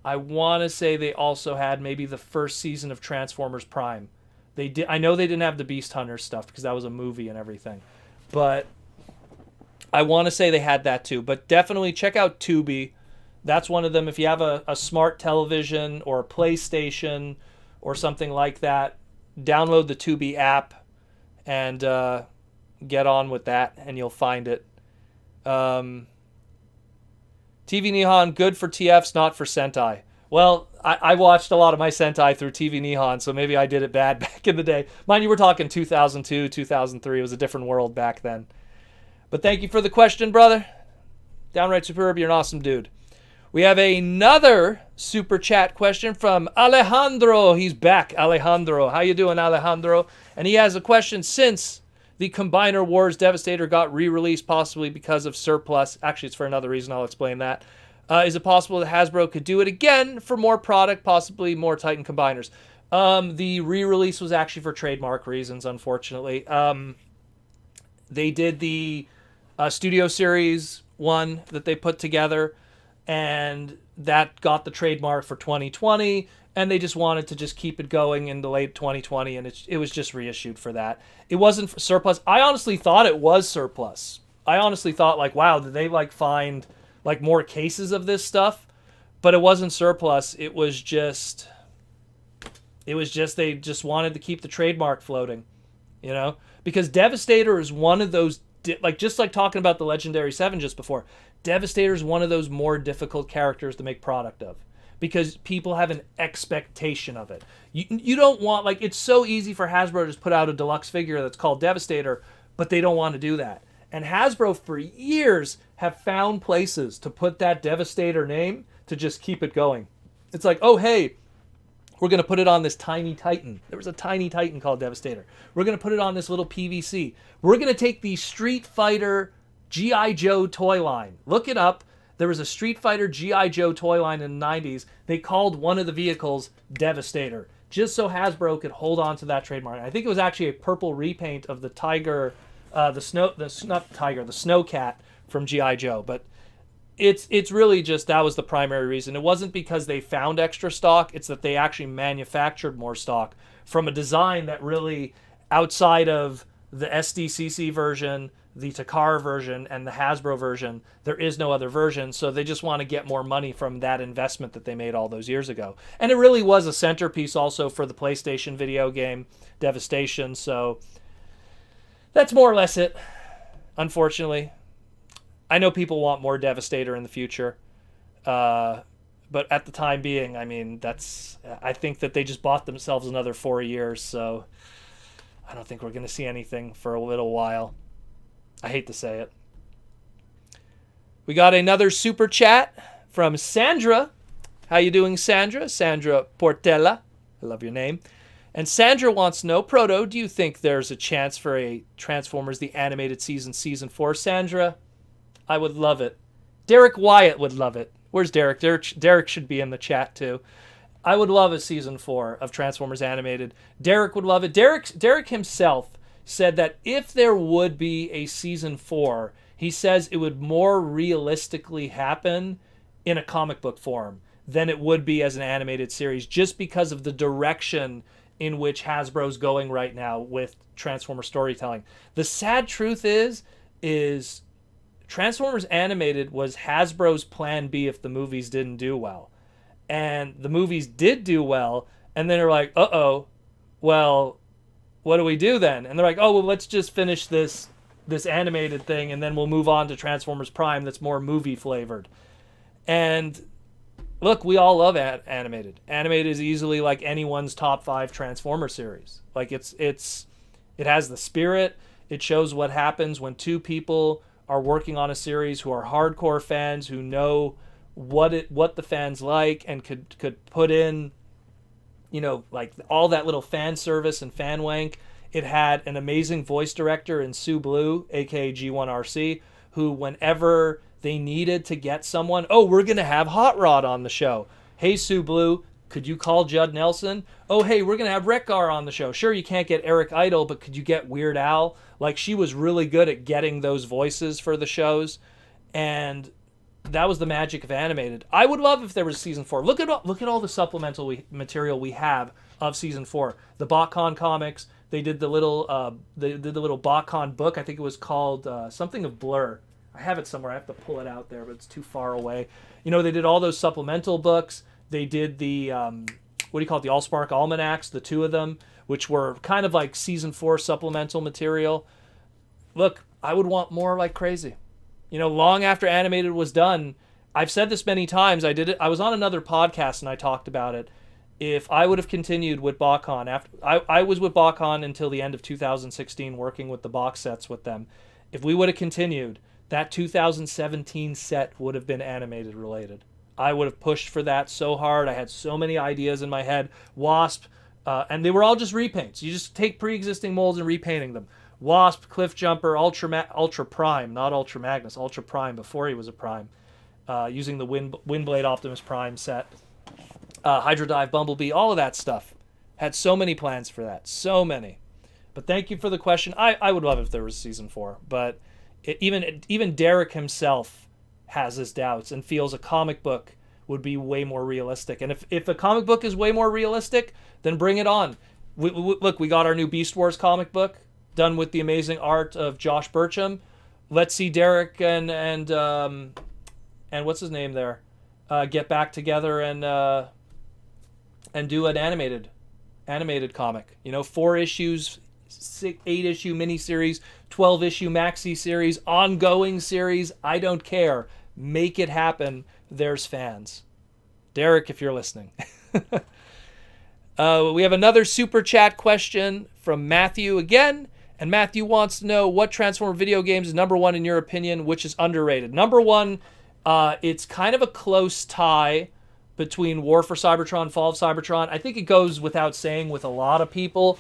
I want to say they also had maybe the first season of Transformers Prime. They did. I know they didn't have the Beast Hunter stuff because that was a movie and everything, but I want to say they had that too. But definitely check out Tubi. That's one of them. If you have a smart television or a PlayStation or something like that, download the Tubi app and get on with that, and you'll find it. TV Nihon, good for TFs, not for Sentai. Well, I watched a lot of my Sentai through TV Nihon, so maybe I did it bad back in the day. Mind you, we're talking 2002, 2003. It was a different world back then. But thank you for the question, brother. Downright Superb, you're an awesome dude. We have another super chat question from Alejandro. He's back, Alejandro. How you doing, Alejandro? And he has a question. Since the Combiner Wars Devastator got re-released possibly because of surplus. Actually, it's for another reason. I'll explain that. Is it possible that Hasbro could do it again for more product, possibly more Titan Combiners? The re-release was actually for trademark reasons, unfortunately. They did the Studio Series 1 that they put together, and that got the trademark for 2020. And they just wanted to just keep it going in the late 2020, and it was just reissued for that. It wasn't for surplus. I honestly thought it was surplus. I honestly thought, wow, did they, find, more cases of this stuff? But it wasn't surplus. It was just It was just they just wanted to keep the trademark floating, you know? Because Devastator is one of those, just like talking about the Legendary Seven just before, Devastator is one of those more difficult characters to make product of. Because people have an expectation of it. You don't want, like, it's so easy for Hasbro to just put out a deluxe figure that's called Devastator, but they don't want to do that. And Hasbro for years have found places to put that Devastator name to just keep it going. It's like, oh, hey, we're going to put it on this tiny Titan. There was a tiny Titan called Devastator. We're going to put it on this little PVC. We're going to take the Street Fighter G.I. Joe toy line. Look it up. There was a Street Fighter G.I. Joe toy line in the 90s. They called one of the vehicles Devastator, just so Hasbro could hold on to that trademark. I think it was actually a purple repaint of the tiger, the snowcat from G.I. Joe. But it's really just, that was the primary reason. It wasn't because they found extra stock. It's that they actually manufactured more stock from a design that really, outside of the SDCC version, the Takara version, and the Hasbro version, there is no other version, so they just want to get more money from that investment that they made all those years ago. And it really was a centerpiece also for the PlayStation video game, Devastation, so that's more or less it, unfortunately. I know people want more Devastator in the future, but at the time being, I mean, I think that they just bought themselves another 4 years, so I don't think we're going to see anything for a little while. I hate to say it. We got another super chat from Sandra. How you doing, Sandra? Sandra Portela. I love your name. And Sandra wants to know, Proto, do you think there's a chance for a Transformers the Animated Season 4? Sandra, I would love it. Derek Wyatt would love it. Where's Derek? Derek should be in the chat too. I would love a Season 4 of Transformers Animated. Derek would love it. Derek himself said that if there would be a Season 4, he says it would more realistically happen in a comic book form than it would be as an animated series, just because of the direction in which Hasbro's going right now with Transformer storytelling. The sad truth is Transformers Animated was Hasbro's plan B if the movies didn't do well. And the movies did do well, and then they're like, well, what do we do then? And they're like, oh, well, let's just finish this animated thing, and then we'll move on to Transformers Prime that's more movie flavored. And look, we all love animated. Animated is easily like anyone's top 5 Transformer series. Like it has the spirit. It shows what happens when two people are working on a series who are hardcore fans, who know what the fans like, and could put in, you know, like all that little fan service and fan wank. It had an amazing voice director in Sue Blue, aka G1RC, who whenever they needed to get someone, oh, we're going to have Hot Rod on the show. Hey, Sue Blue, could you call Judd Nelson? Oh, hey, we're going to have Wreck-Gar on the show. Sure, you can't get Eric Idle, but could you get Weird Al? Like, she was really good at getting those voices for the shows, and that was the magic of animated. I would love if there was Season 4. Look at all the supplemental material we have of Season 4. The BotCon comics, they did the little BotCon book. I think it was called something of Blur. I have it somewhere. I have to pull it out there, but it's too far away. You know, they did all those supplemental books. They did the what do you call it? The Allspark Almanacs, the 2 of them, which were kind of like Season 4 supplemental material. Look, I would want more like crazy. You know, long after animated was done, I've said this many times. I was on another podcast and I talked about it. If I would have continued with BotCon after I was with BotCon until the end of 2016, working with the box sets with them. If we would have continued, that 2017 set would have been animated related. I would have pushed for that so hard. I had so many ideas in my head. Wasp, and they were all just repaints. You just take pre-existing molds and repainting them. Wasp, Cliffjumper, Ultra Prime, not Ultra Magnus, Ultra Prime before he was a Prime, using the Windblade Optimus Prime set. Hydrodive, Bumblebee, all of that stuff. Had so many plans for that, so many. But thank you for the question. I would love if there was Season 4, but even Derek himself has his doubts and feels a comic book would be way more realistic. And if a comic book is way more realistic, then bring it on. Look, we got our new Beast Wars comic book, done with the amazing art of Josh Burcham. Let's see Derek and what's his name there, get back together and do an animated animated comic. 4 issues, 8-issue miniseries, 12-issue maxi series, ongoing series. I don't care. Make it happen. There's fans. Derek, if you're listening. We have another super chat question from Matthew again. And Matthew wants to know what Transformer video games is number 1 in your opinion, which is underrated. Number 1, it's kind of a close tie between War for Cybertron, Fall of Cybertron. I think it goes without saying with a lot of people.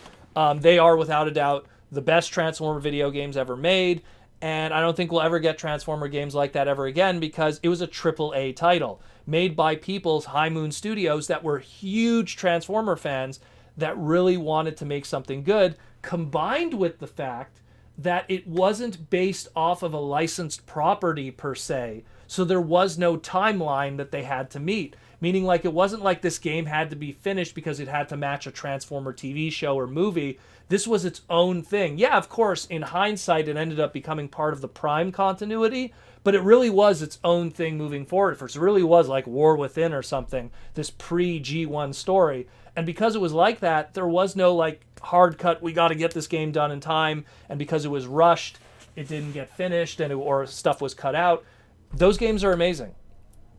They are, without a doubt, the best Transformer video games ever made. And I don't think we'll ever get Transformer games like that ever again because it was a AAA title made by people's High Moon Studios that were huge Transformer fans that really wanted to make something good, combined with the fact that it wasn't based off of a licensed property per se. So there was no timeline that they had to meet. Meaning, like, it wasn't like this game had to be finished because it had to match a Transformer TV show or movie. This was its own thing. Yeah, of course, in hindsight, it ended up becoming part of the Prime continuity, but it really was its own thing moving forward. First, it really was like War Within or something, this pre-G1 story. And because it was like that, there was no, like, hard cut, we got to get this game done in time, and because it was rushed, it didn't get finished, or stuff was cut out. Those games are amazing.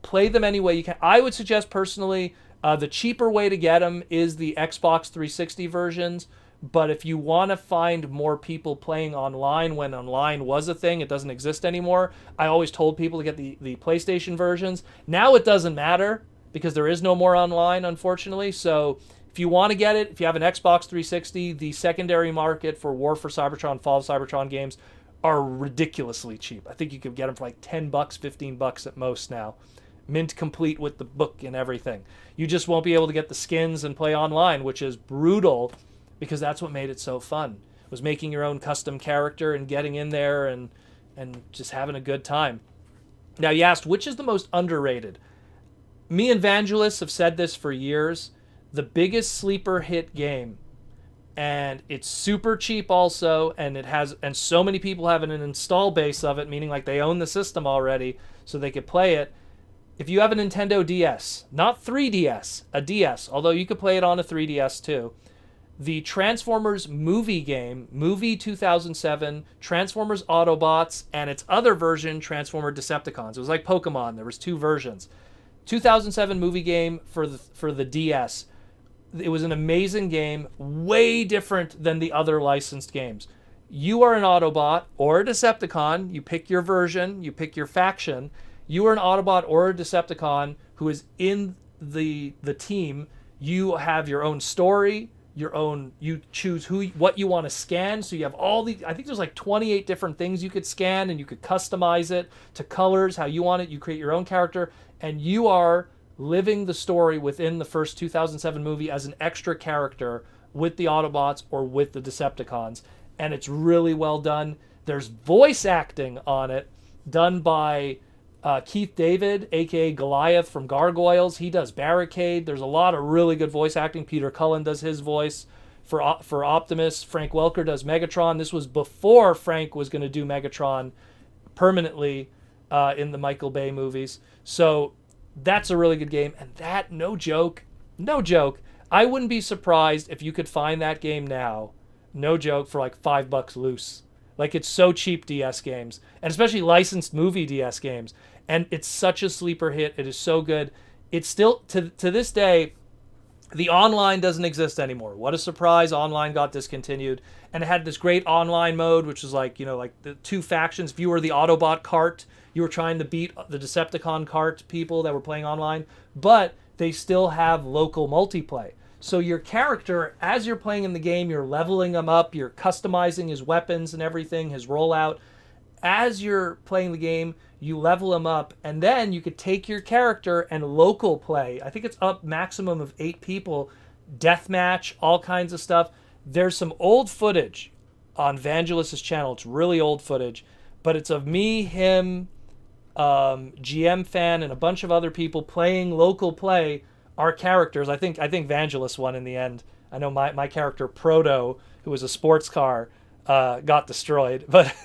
Play them any way you can. I would suggest personally, the cheaper way to get them is the Xbox 360 versions. But if you want to find more people playing online when online was a thing, it doesn't exist anymore. I always told people to get the PlayStation versions. Now it doesn't matter because there is no more online, unfortunately. So if you want to get it, if you have an Xbox 360, the secondary market for War for Cybertron, Fall of Cybertron games are ridiculously cheap. I think you could get them for like $10, $15 at most now. Mint complete with the book and everything. You just won't be able to get the skins and play online, which is brutal because that's what made it so fun. Was making your own custom character and getting in there and just having a good time. Now, you asked, which is the most underrated? Me and Vangelis have said this for years. The biggest sleeper hit game, and it's super cheap also, and so many people have an install base of it, meaning like they own the system already, so they could play it. If you have a Nintendo DS, not 3DS, a DS, although you could play it on a 3DS too, the Transformers movie game, Movie 2007, Transformers Autobots, and its other version, Transformer Decepticons. It was like Pokemon. There was 2 versions. 2007 movie game for the DS. It was an amazing game, way different than the other licensed games. You are an Autobot or a Decepticon. You pick your version. You pick your faction. You are an Autobot or a Decepticon who is in the team. You have your own story, you choose what you want to scan. So you have all the, I think there's like 28 different things you could scan, and you could customize it to colors, how you want it. You create your own character, and you are living the story within the first 2007 movie as an extra character with the Autobots or with the Decepticons. And it's really well done. There's voice acting on it done by Keith David, a.k.a. Goliath from Gargoyles. He does Barricade. There's a lot of really good voice acting. Peter Cullen does his voice for Optimus. Frank Welker does Megatron. This was before Frank was going to do Megatron permanently in the Michael Bay movies. So that's a really good game. And that, no joke, I wouldn't be surprised if you could find that game now, no joke, for like $5 loose. Like, it's so cheap, DS games, and especially licensed movie DS games. And it's such a sleeper hit. It is so good. It's still, to this day, the online doesn't exist anymore. What a surprise. Online got discontinued. And it had this great online mode, which was like, like the 2 factions. If you were the Autobot cart, you were trying to beat the Decepticon cart people that were playing online. But they still have local multiplayer. So your character, as you're playing in the game, you're leveling him up, you're customizing his weapons and everything, his rollout. As you're playing the game, you level him up, and then you could take your character and local play. I think it's up maximum of 8 people, deathmatch, all kinds of stuff. There's some old footage on Vangelis' channel. It's really old footage, but it's of me, him, GM Fan, and a bunch of other people playing local play our characters. I think Vangelis won in the end. I know my character Proto, who was a sports car, got destroyed, but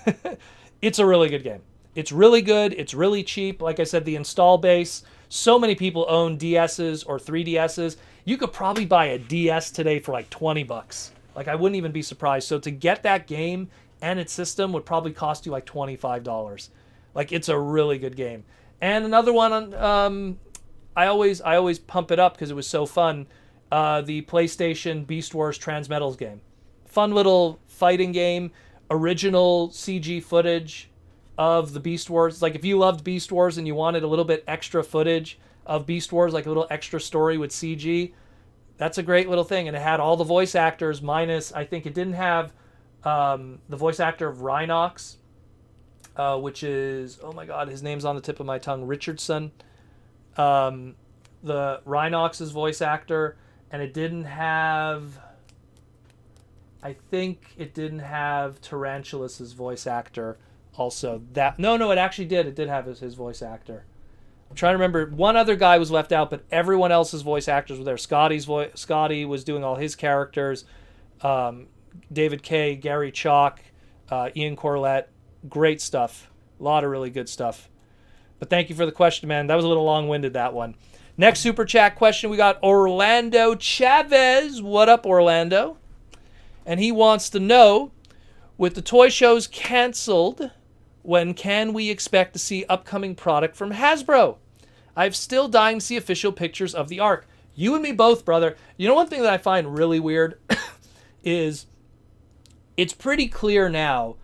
it's a really good game. It's really good. It's really cheap. Like I said, the install base. So many people own DSs or 3DSs. You could probably buy a DS today for like $20. Like, I wouldn't even be surprised. So to get that game and its system would probably cost you like $25. Like, it's a really good game. And another one, I always pump it up because it was so fun. The PlayStation Beast Wars Transmetals game. Fun little fighting game. Original CG footage of the Beast Wars. Like, if you loved Beast Wars and you wanted a little bit extra footage of Beast Wars, like a little extra story with CG, that's a great little thing. And it had all the voice actors minus, I think it didn't have the voice actor of Rhinox, which is, oh my god, his name's on the tip of my tongue, Richardson. The Rhinox's voice actor. And it didn't have, I think it didn't have Tarantulas' voice actor also. No, it actually did. It did have his voice actor. I'm trying to remember. One other guy was left out, but everyone else's voice actors were there. Scotty was doing all his characters. David Kay, Gary Chalk, Ian Corlett. Great stuff. A lot of really good stuff. But thank you for the question, man. That was a little long-winded, that one. Next Super Chat question, we got Orlando Chavez. What up, Orlando? And he wants to know, with the toy shows canceled, when can we expect to see upcoming product from Hasbro? I'm still dying to see official pictures of the Ark. You and me both, brother. You know, one thing that I find really weird is it's pretty clear now.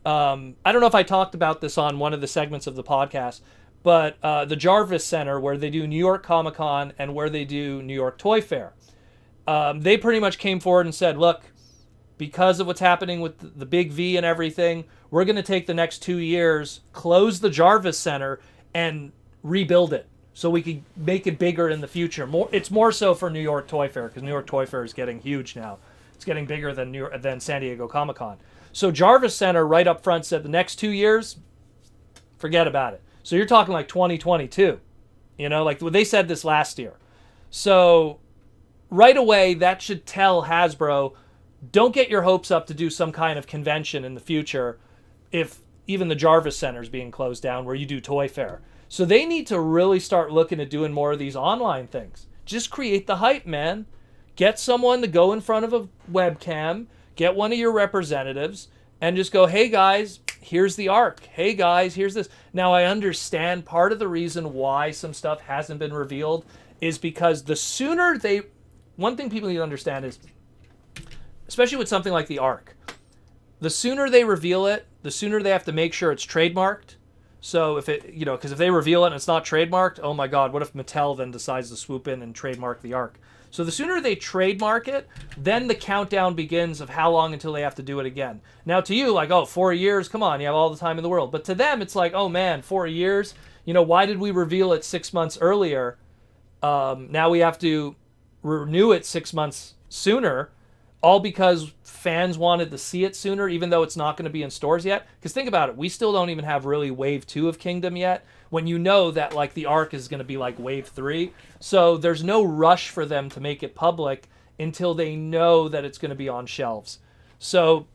I don't know if I talked about this on one of the segments of the podcast, but the Jarvis Center, where they do New York Comic Con and where they do New York Toy Fair, they pretty much came forward and said, look, because of what's happening with the big V and everything, we're going to take the next 2 years, close the Jarvis Center, and rebuild it so we can make it bigger in the future. It's more so for New York Toy Fair, because New York Toy Fair is getting huge now. It's getting bigger than San Diego Comic Con. So Jarvis Center right up front said the next 2 years, forget about it. So you're talking like 2022. You know, like they said this last year. So right away, that should tell Hasbro, don't get your hopes up to do some kind of convention in the future if even the Jarvis Center is being closed down where you do Toy Fair. So they need to really start looking at doing more of these online things. Just create the hype, man. Get someone to go in front of a webcam, get one of your representatives, and just go, hey guys, here's the Ark. Hey guys, here's this. Now I understand part of the reason why some stuff hasn't been revealed is because the sooner they... One thing people need to understand is, especially with something like the Ark, the sooner they reveal it, the sooner they have to make sure it's trademarked. So if it, you know, because if they reveal it and it's not trademarked, oh my God, what if Mattel then decides to swoop in and trademark the Ark? So the sooner they trademark it, then the countdown begins of how long until they have to do it again. Now to you, like, oh, 4 years, come on, you have all the time in the world. But to them, it's like, oh man, 4 years, you know, why did we reveal it 6 months earlier? Now we have to renew it 6 months sooner, all because fans wanted to see it sooner, even though it's not going to be in stores yet. Because think about it, we still don't even have really Wave 2 of Kingdom yet, when you know that like the Ark is going to be like Wave 3. So there's no rush for them to make it public until they know that it's going to be on shelves. So,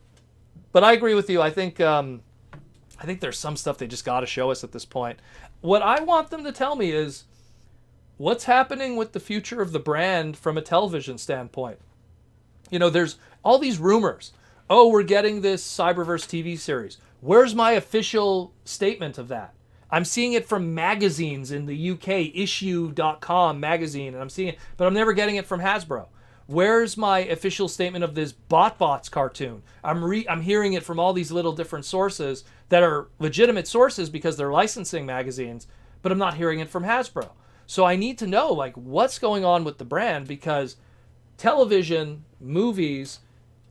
but I agree with you. I think there's some stuff they just got to show us at this point. What I want them to tell me is what's happening with the future of the brand from a television standpoint. You know, there's all these rumors. Oh, we're getting this Cyberverse TV series. Where's my official statement of that? I'm seeing it from magazines in the UK, issue.com magazine, and I'm seeing it, but I'm never getting it from Hasbro. Where's my official statement of this BotBots cartoon? I'm hearing it from all these little different sources that are legitimate sources because they're licensing magazines, but I'm not hearing it from Hasbro. So I need to know, like, what's going on with the brand, because television, movies,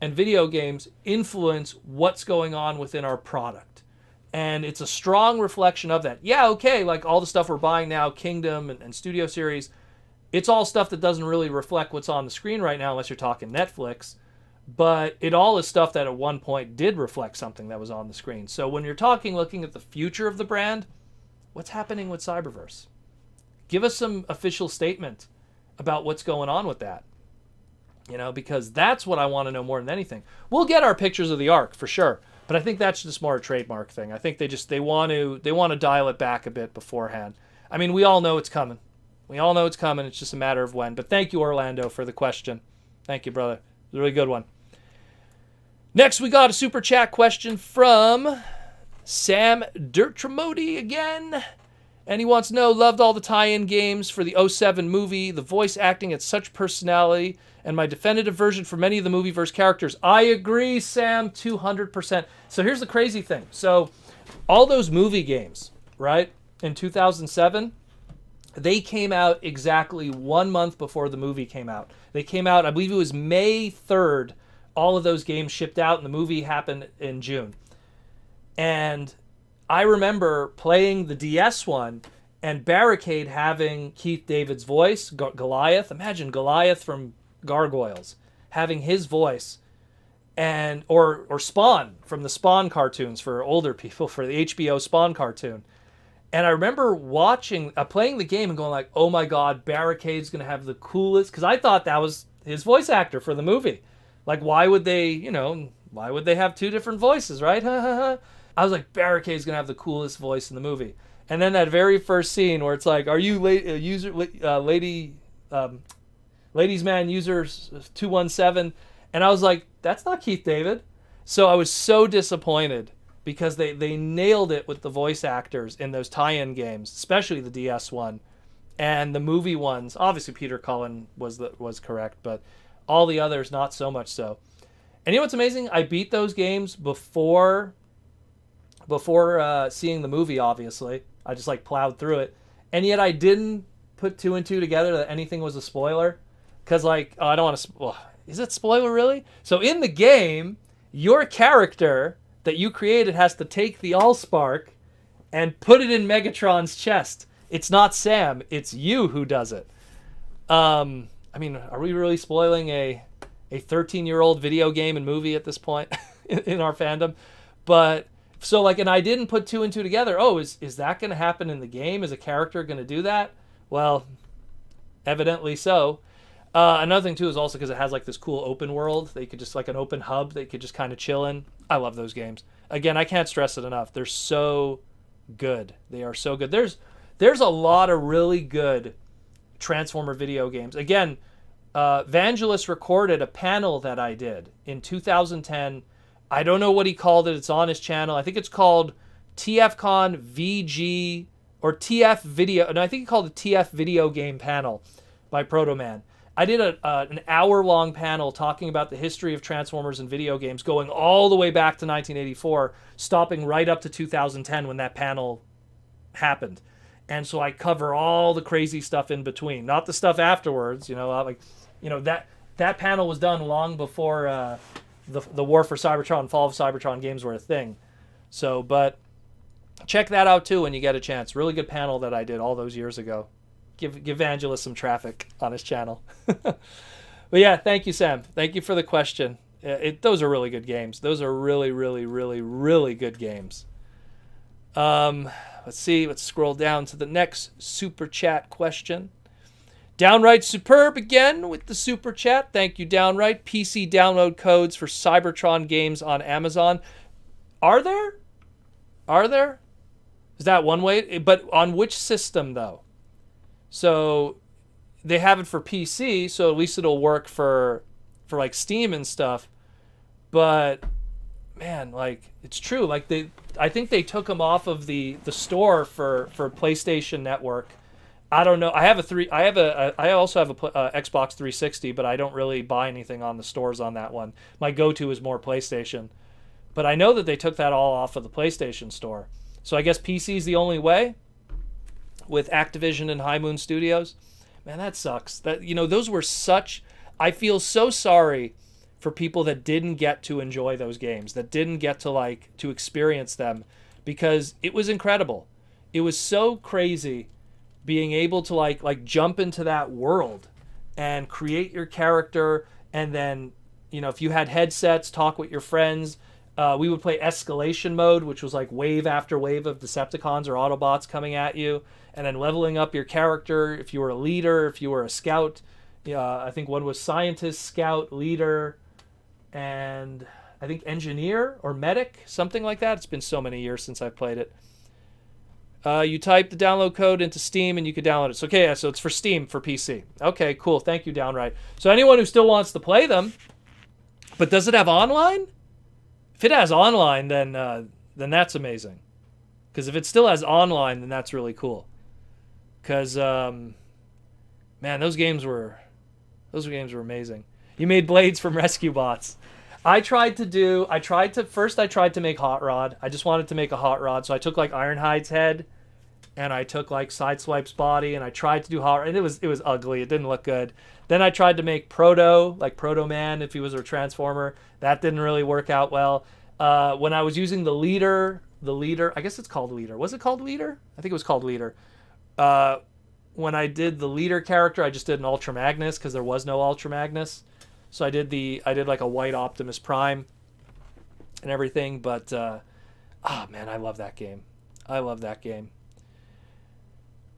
and video games influence what's going on within our product. And it's a strong reflection of that. Yeah, okay, like all the stuff we're buying now, Kingdom and Studio Series, it's all stuff that doesn't really reflect what's on the screen right now unless you're talking Netflix. But it all is stuff that at one point did reflect something that was on the screen. So when you're looking at the future of the brand, what's happening with Cyberverse? Give us some official statement about what's going on with that. You know, because that's what I want to know more than anything. We'll get our pictures of the Ark for sure, but I think that's just more a trademark thing. I think they want to dial it back a bit beforehand. I mean, we all know it's coming. We all know it's coming. It's just a matter of when. But thank you, Orlando, for the question. Thank you, brother. It's a really good one. Next, we got a super chat question from Sam Dirtramodi again. And he wants to know, loved all the tie-in games for the '07 movie. The voice acting had such personality, and my definitive version for many of the movieverse characters. I agree, Sam, 200%. So here's the crazy thing. So all those movie games, right, in 2007, they came out exactly 1 month before the movie came out. They came out, I believe it was May 3rd. All of those games shipped out, and the movie happened in June. And I remember playing the DS one and Barricade having Keith David's voice, Goliath. Imagine Goliath from Gargoyles having his voice, and or Spawn from the Spawn cartoons for older people, for the HBO Spawn cartoon. And I remember playing the game and going like, oh my God, Barricade's going to have the coolest, because I thought that was his voice actor for the movie. Like, why would they have two different voices, right? I was like, Barricade's going to have the coolest voice in the movie. And then that very first scene where it's like, are you ladies man user 217? And I was like, that's not Keith David. So I was so disappointed because they nailed it with the voice actors in those tie-in games, especially the DS one. And the movie ones, obviously Peter Cullen was correct, but all the others not so much so. And you know what's amazing? I beat those games before seeing the movie, obviously. I just like plowed through it. And yet I didn't put two and two together that anything was a spoiler. Because I don't want to... Well, is it spoiler really? So in the game, your character that you created has to take the Allspark and put it in Megatron's chest. It's not Sam. It's you who does it. I mean, are we really spoiling a 13-year-old video game and movie at this point in our fandom? But... So, and I didn't put two and two together. Oh, is that going to happen in the game? Is a character going to do that? Well, evidently so. Another thing, too, is also because it has, this cool open world. They could just, an open hub that you could just kind of chill in. I love those games. Again, I can't stress it enough. They're so good. They are so good. There's a lot of really good Transformer video games. Again, Vangelis recorded a panel that I did in 2010. I don't know what he called it. It's on his channel. I think it's called TFCon VG or TF Video. No, I think he called it TF Video Game Panel by Protoman. I did an hour-long panel talking about the history of Transformers and video games, going all the way back to 1984, stopping right up to 2010 when that panel happened. And so I cover all the crazy stuff in between, not the stuff afterwards. That panel was done long before. The War for Cybertron, Fall of Cybertron games were a thing. So, but check that out too when you get a chance. Really good panel that I did all those years ago. Give Vangelis some traffic on his channel. But yeah, thank you, Sam. Thank you for the question. Those are really good games. Those are really, really, really, really good games. Let's see. Let's scroll down to the next super chat question. Downright Superb again with the super chat. Thank you, Downright. PC download codes for Cybertron games on Amazon. Are there? Is that one way? But on which system, though? So they have it for PC, so at least it'll work for Steam and stuff. But man, it's true. I think they took them off of the store for PlayStation Network. I don't know. I also have a Xbox 360, but I don't really buy anything on the stores on that one. My go-to is more PlayStation. But I know that they took that all off of the PlayStation store. So I guess PC is the only way with Activision and High Moon Studios. Man, that sucks. Those were I feel so sorry for people that didn't get to enjoy those games, that didn't get to experience them, because it was incredible. It was so crazy being able to jump into that world and create your character, and then if you had headsets, talk with your friends. We would play escalation mode, which was wave after wave of Decepticons or Autobots coming at you, and then leveling up your character. If you were a leader, if you were a scout, I think one was scientist, scout, leader, and I think engineer or medic, something like that. It's been so many years since I've played it. You type the download code into Steam and you could download it. So, okay, yeah, so it's for Steam for PC. Okay, cool. Thank you, Downright. So anyone who still wants to play them, but does it have online? If it has online, then that's amazing. Because if it still has online, then that's really cool. Because, man, those games were amazing. You made blades from rescue bots. I tried to make Hot Rod. I just wanted to make a Hot Rod. So I took like Ironhide's head and I took like Sideswipe's body and I tried to do Hot Rod. And it was ugly. It didn't look good. Then I tried to make Proto, like Proto Man if he was a Transformer. That didn't really work out well. When I was using the leader, I guess it's called Leader. Was it called Leader? I think it was called Leader. When I did the Leader character, I just did an Ultra Magnus because there was no Ultra Magnus. So I did like a white Optimus Prime and everything, but man, I love that game.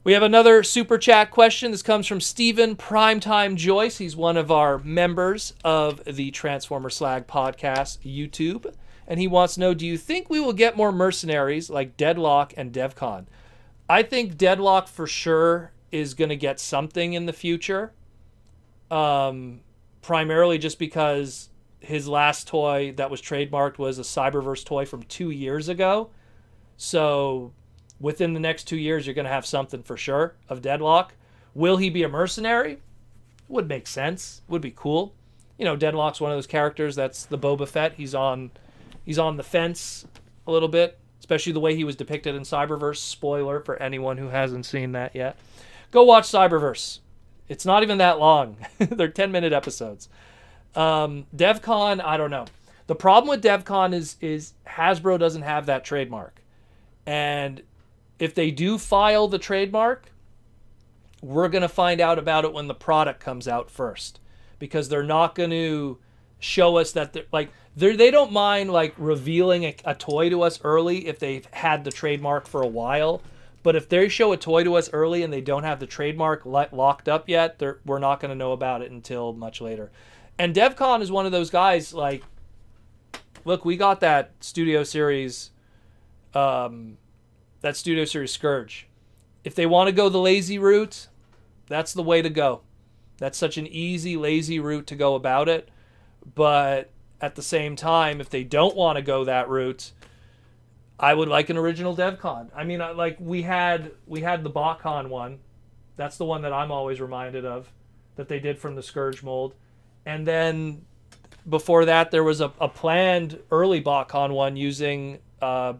We have another super chat question. This comes from Steven Primetime Joyce. He's one of our members of the Transformer Slag podcast YouTube, and he wants to know, do you think we will get more mercenaries like Deadlock and DevCon? I think Deadlock for sure is going to get something in the future. Primarily just because his last toy that was trademarked was a Cyberverse toy from 2 years ago. So within the next 2 years, you're going to have something for sure of Deadlock. Will he be a mercenary? Would make sense. Would be cool. You know, Deadlock's one of those characters that's the Boba Fett. He's on the fence a little bit, especially the way he was depicted in Cyberverse. Spoiler for anyone who hasn't seen that yet. Go watch Cyberverse. It's not even that long. They're 10-minute episodes. DevCon, I don't know. The problem with DevCon is Hasbro doesn't have that trademark. And if they do file the trademark, we're going to find out about it when the product comes out first. Because they're not going to show us that they don't mind like revealing a toy to us early if they've had the trademark for a while. But if they show a toy to us early and they don't have the trademark locked up yet, we're not going to know about it until much later. And DevCon is one of those guys, like, look, we got that Studio Series Scourge. If they want to go the lazy route, that's the way to go. That's such an easy, lazy route to go about it. But at the same time, if they don't want to go that route, I would like an original DevCon. I mean, like we had the BotCon one. That's the one that I'm always reminded of, that they did from the Scourge mold. And then before that, there was a planned early BotCon one using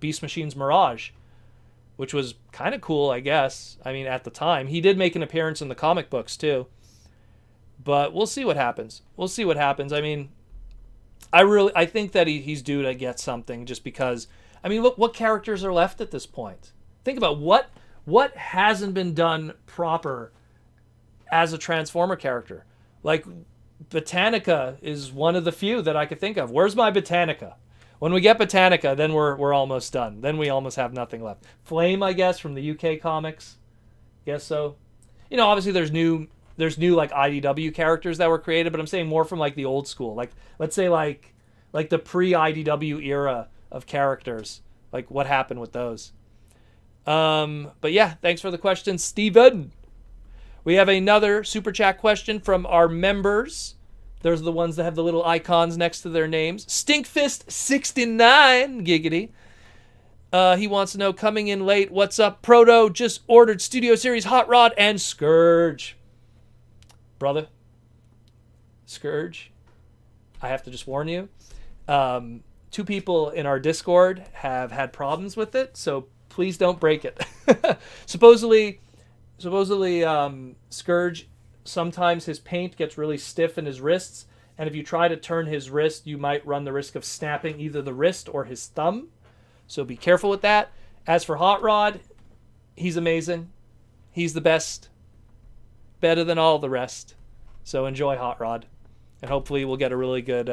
Beast Machine's Mirage, which was kind of cool, I guess. I mean, at the time. He did make an appearance in the comic books, too. But we'll see what happens. I mean, I think that he's due to get something just because... I mean, look, what characters are left at this point? Think about what hasn't been done proper as a Transformer character. Like, Botanica is one of the few that I could think of. Where's my Botanica? When we get Botanica, then we're almost done. Then we almost have nothing left. Flame, I guess, from the UK comics. Guess so. You know, obviously there's new like IDW characters that were created, but I'm saying more from like the old school. Like, let's say like the pre-IDW era of characters, like what happened with those. But yeah, thanks for the question, Steven. We have another super chat question from our members. Those are the ones that have the little icons next to their names. Stinkfist69, giggity. He wants to know, coming in late, what's up, Proto? Just ordered Studio Series Hot Rod and Scourge. Brother, Scourge, I have to just warn you. 2 people in our Discord have had problems with it, so please don't break it. Supposedly, Scourge, sometimes his paint gets really stiff in his wrists, and if you try to turn his wrist, you might run the risk of snapping either the wrist or his thumb. So be careful with that. As for Hot Rod, he's amazing. He's the best. Better than all the rest. So enjoy Hot Rod. And hopefully we'll get a really good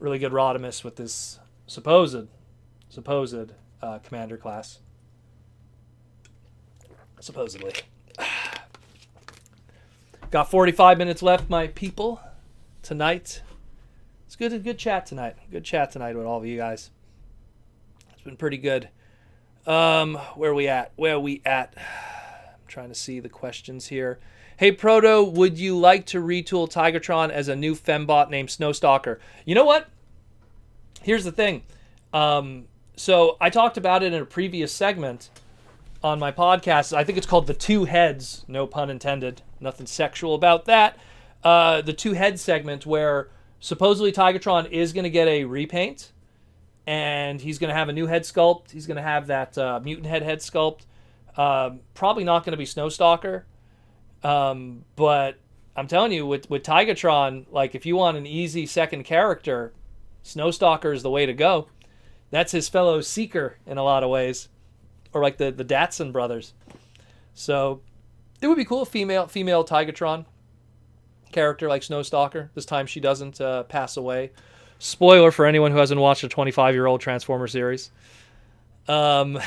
Rodimus with this supposed commander class. Supposedly. Got 45 minutes left, my people, tonight. It's good chat tonight. Good chat tonight with all of you guys. It's been pretty good. Where we at? I'm trying to see the questions here. Hey, Proto, would you like to retool Tigertron as a new fembot named Snowstalker? You know what? Here's the thing. So I talked about it in a previous segment on my podcast. I think it's called The Two Heads, no pun intended. Nothing sexual about that. The Two Heads segment where supposedly Tigertron is going to get a repaint. And he's going to have a new head sculpt. He's going to have that mutant head sculpt. Probably not going to be Snowstalker. But I'm telling you, with Tigatron, like if you want an easy second character, Snowstalker is the way to go. That's his fellow Seeker in a lot of ways. Or like the Datsun brothers. So it would be cool, female Tigatron character like Snowstalker. This time she doesn't pass away. Spoiler for anyone who hasn't watched a 25-year-old Transformer series. Sorry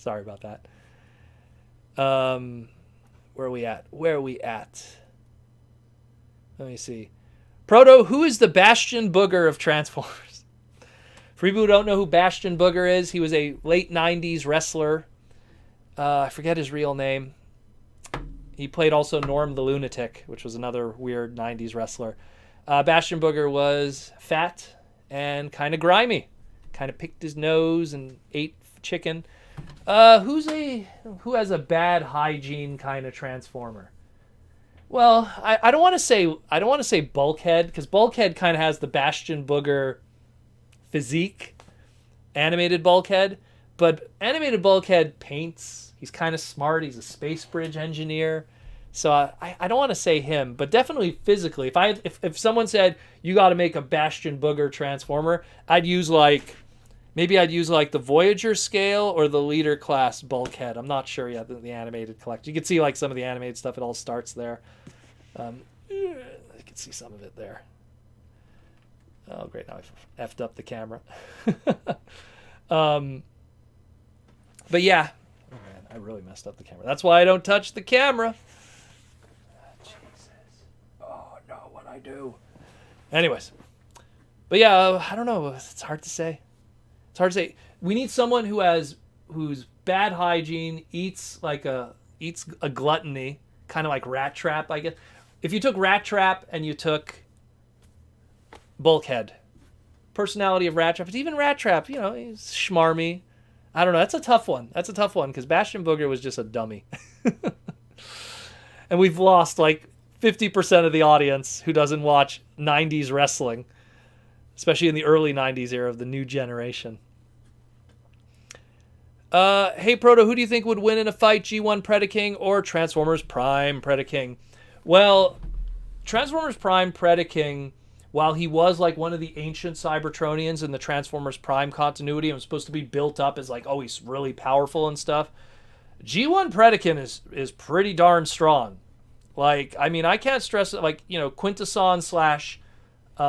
about that. Where are we at? Let me see. Proto, who is the Bastion Booger of Transformers? For people who don't know who Bastion Booger is, he was a late 90s wrestler. I forget his real name. He played also Norm the Lunatic, which was another weird 90s wrestler. Bastion Booger was fat and kind of grimy. Kind of picked his nose and ate chicken. Who has a bad hygiene kind of Transformer? Well, I don't want to say Bulkhead, because Bulkhead kind of has the Bastion Booger physique, animated Bulkhead, but animated Bulkhead paints. He's kind of smart. He's a space bridge engineer. So I don't want to say him, but definitely physically. If someone said you got to make a Bastion Booger Transformer, I'd use like the Voyager scale or the Leader class Bulkhead. I'm not sure yet. The animated collection. You can see like some of the animated stuff. It all starts there. You can see some of it there. Oh great! Now I effed up the camera. But yeah. Oh man, I really messed up the camera. That's why I don't touch the camera. Do. Anyways. But yeah, I don't know. It's hard to say. We need someone who's bad hygiene, eats a gluttony, kind of like Rat Trap, I guess. If you took Rat Trap and you took Bulkhead, personality of Rat Trap, it's even Rat Trap, he's schmarmy. I don't know. That's a tough one because Bastion Booger was just a dummy. And we've lost like 50% of the audience who doesn't watch 90s wrestling, especially in the early 90s era of the new generation. Hey, Proto, who do you think would win in a fight, G1 Predaking or Transformers Prime Predaking? Well, Transformers Prime Predaking, while he was like one of the ancient Cybertronians in the Transformers Prime continuity and was supposed to be built up as like, oh, he's really powerful and stuff, G1 Predaking is pretty darn strong. Like, I mean, I can't stress it. Like, Quintesson /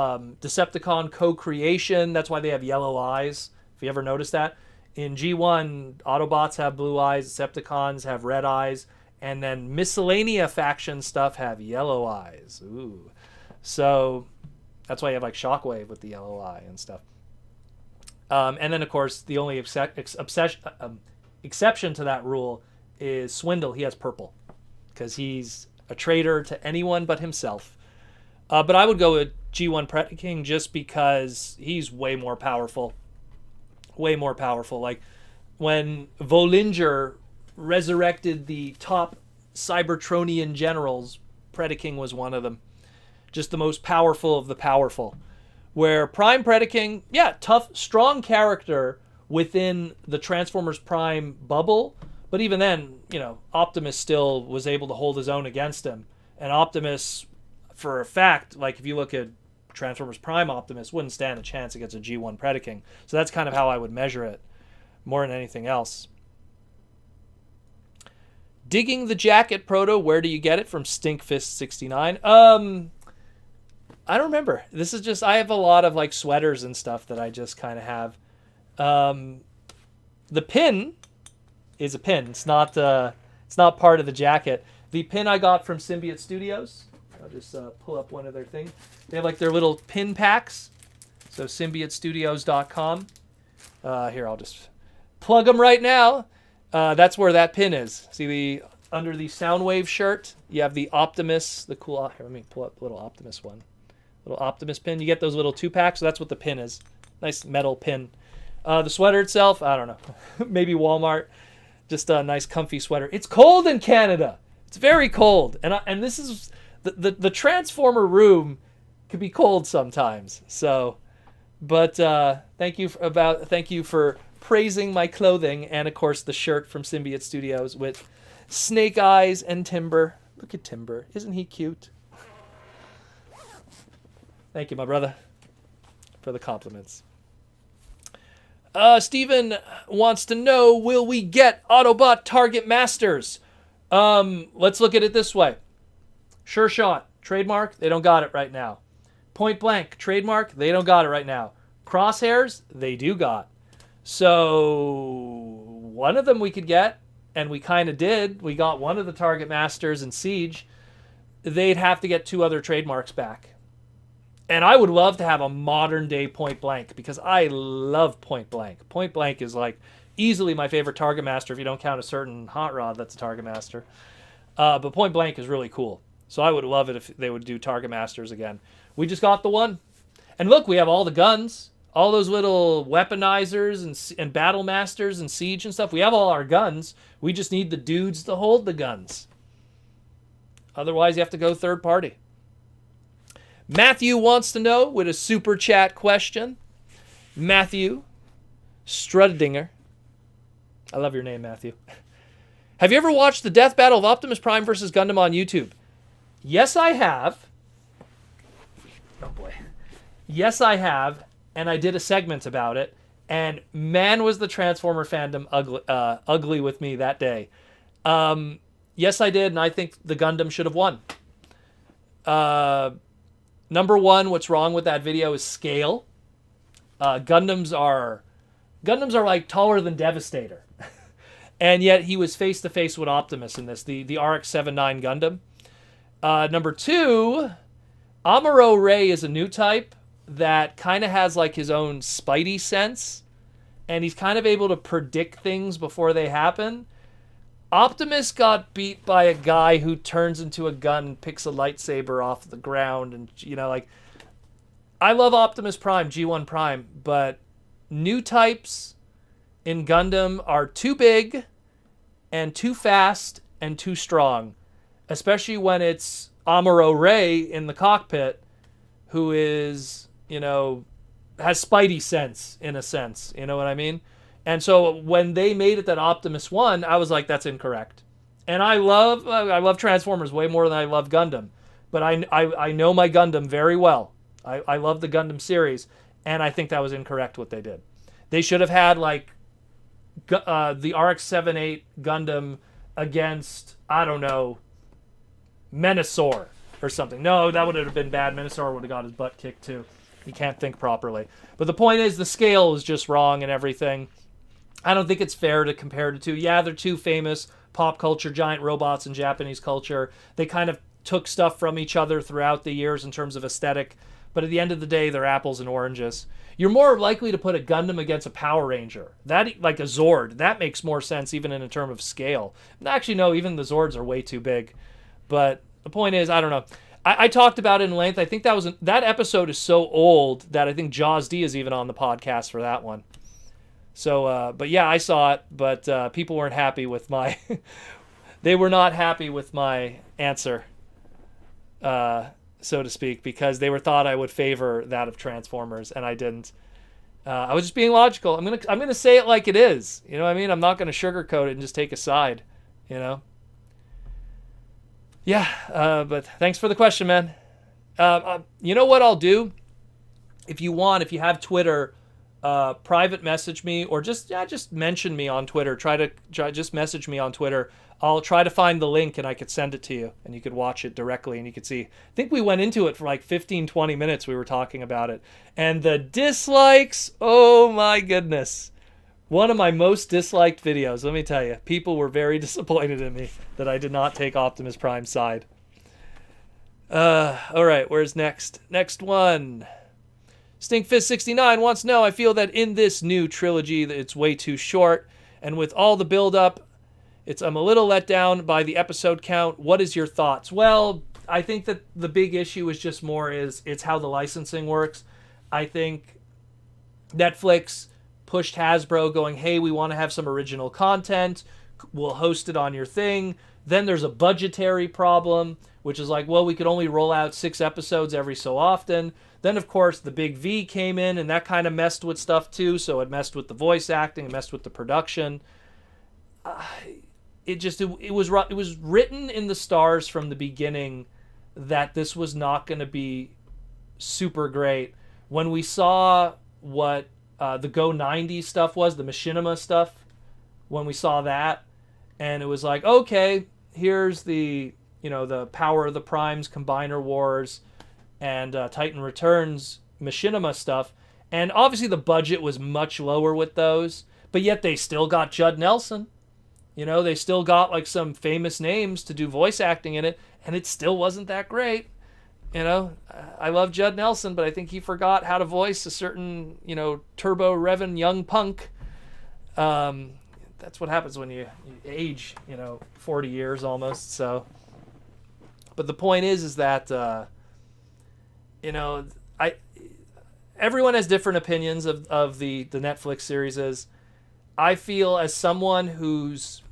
Decepticon co-creation. That's why they have yellow eyes. If you ever noticed that. In G1, Autobots have blue eyes. Decepticons have red eyes. And then miscellanea faction stuff have yellow eyes. Ooh. So, that's why you have, like, Shockwave with the yellow eye and stuff. And then, of course, the only exception to that rule is Swindle. He has purple. Because he's a traitor to anyone but himself. But I would go with G1 Predaking just because he's way more powerful. Way more powerful. Like, when Volinger resurrected the top Cybertronian generals, Predaking was one of them. Just the most powerful of the powerful. Where Prime Predaking, yeah, tough, strong character within the Transformers Prime bubble, but even then, Optimus still was able to hold his own against him. And Optimus, for a fact, like if you look at Transformers Prime Optimus, wouldn't stand a chance against a G1 Predaking. So that's kind of how I would measure it, more than anything else. Digging the Jacket, Proto, where do you get it? From Stinkfist69. I don't remember. This is just, I have a lot of like sweaters and stuff that I just kind of have. The pin is a pin. It's not part of the jacket. The pin I got from Symbiote Studios. I'll just pull up one of their things. They have like their little pin packs. So symbiotestudios.com. Here, I'll just plug them right now. That's where that pin is. See under the Soundwave shirt, you have the Optimus, the cool. Here, let me pull up the little Optimus one. Little Optimus pin. You get those little 2-packs, so that's what the pin is. Nice metal pin. The sweater itself, I don't know. Maybe Walmart. Just a nice comfy sweater. It's cold in Canada. It's very cold. And this is the Transformer room could be cold sometimes. So, but thank you for praising my clothing, and of course the shirt from Symbiote Studios with Snake Eyes and Timber. Look at Timber. Isn't he cute? Thank you, my brother, for the compliments. Steven wants to know, will we get Autobot Target Masters? Let's look at it this way. Sure Shot, trademark, they don't got it right now. Point Blank, trademark, they don't got it right now. Crosshairs, they do got. So, one of them we could get, and we kind of did. We got one of the Target Masters in Siege. They'd have to get 2 other trademarks back. And I would love to have a modern day Point Blank, because I love Point Blank. Point Blank is like easily my favorite Target Master if you don't count a certain Hot Rod that's a Target Master. But Point Blank is really cool. So I would love it if they would do Target Masters again. We just got the one. And look, we have all the guns. All those little weaponizers and battle masters and Siege and stuff. We have all our guns. We just need the dudes to hold the guns. Otherwise, you have to go third party. Matthew wants to know with a super chat question. Matthew Struddinger. I love your name, Matthew. Have you ever watched the death battle of Optimus Prime versus Gundam on YouTube? Yes, I have. Oh, boy. Yes, I have. And I did a segment about it. And man, was the Transformer fandom ugly with me that day. Yes, I did. And I think the Gundam should have won. Number one, what's wrong with that video is scale. Gundams are like taller than Devastator. And yet he was face to face with Optimus in this, the RX-79 Gundam. Number two, Amuro Ray is a new type that kind of has like his own spidey sense. And he's kind of able to predict things before they happen. Optimus got beat by a guy who turns into a gun and picks a lightsaber off the ground. And, you know, like, I love Optimus Prime, G1 Prime, but new types in Gundam are too big and too fast and too strong, especially when it's Amuro Ray in the cockpit, who is, you know, has spidey sense in a sense. You know what I mean? And so when they made it that Optimus won, I was like, that's incorrect. And I love Transformers way more than I love Gundam. But I know my Gundam very well. I love the Gundam series. And I think that was incorrect what they did. They should have had like the RX-78 Gundam against, I don't know, Menasor or something. No, that would have been bad. Menasor would have got his butt kicked too. He can't think properly. But the point is the scale is just wrong and everything. I don't think it's fair to compare the two. Yeah, they're two famous pop culture giant robots in Japanese culture. They kind of took stuff from each other throughout the years in terms of aesthetic. But at the end of the day, they're apples and oranges. You're more likely to put a Gundam against a Power Ranger. That, like a Zord, that makes more sense even in a term of scale. Actually, no, even the Zords are way too big. But the point is, I don't know. I talked about it in length. I think that episode is so old that I think Jaws D is even on the podcast for that one. So, but yeah, I saw it, but people weren't happy with my... they were not happy with my answer, so to speak, because they thought I would favor that of Transformers, and I didn't. I was just being logical. I'm gonna say it like it is. You know what I mean? I'm not gonna sugarcoat it and just take a side. You know? Yeah. But thanks for the question, man. You know what I'll do? If you have Twitter. Private message me or just mention me on Twitter. Just message me on Twitter. I'll try to find the link and I could send it to you and you could watch it directly and you could see. I think we went into it for like 15-20 minutes. We were talking about it and the dislikes. Oh my goodness. One of my most disliked videos. Let me tell you, people were very disappointed in me that I did not take Optimus Prime's side. All right. Where's next? Next one. Stinkfist69 wants to know, I feel that in this new trilogy that it's way too short, and with all the build-up, I'm a little let down by the episode count. What is your thoughts? Well, I think that the big issue is just it's how the licensing works. I think Netflix pushed Hasbro going, hey, we want to have some original content. We'll host it on your thing. Then there's a budgetary problem, which is like, well, we could only roll out 6 episodes every so often. Then, of course, the big V came in, and that kind of messed with stuff too. So it messed with the voice acting, it messed with the production. It was written in the stars from the beginning that this was not going to be super great. When we saw what the Go 90 stuff was, the Machinima stuff, when we saw that, and it was like, okay, here's the Power of the Primes, Combiner Wars, and Titan Returns Machinima stuff. And obviously the budget was much lower with those, but yet they still got Judd Nelson. They still got like some famous names to do voice acting in it, and it still wasn't that great. I love Judd Nelson, but I think he forgot how to voice a certain, turbo revving young punk. That's what happens when you age, 40 years almost. So, but the point is that, everyone has different opinions of the Netflix series. I feel as someone who's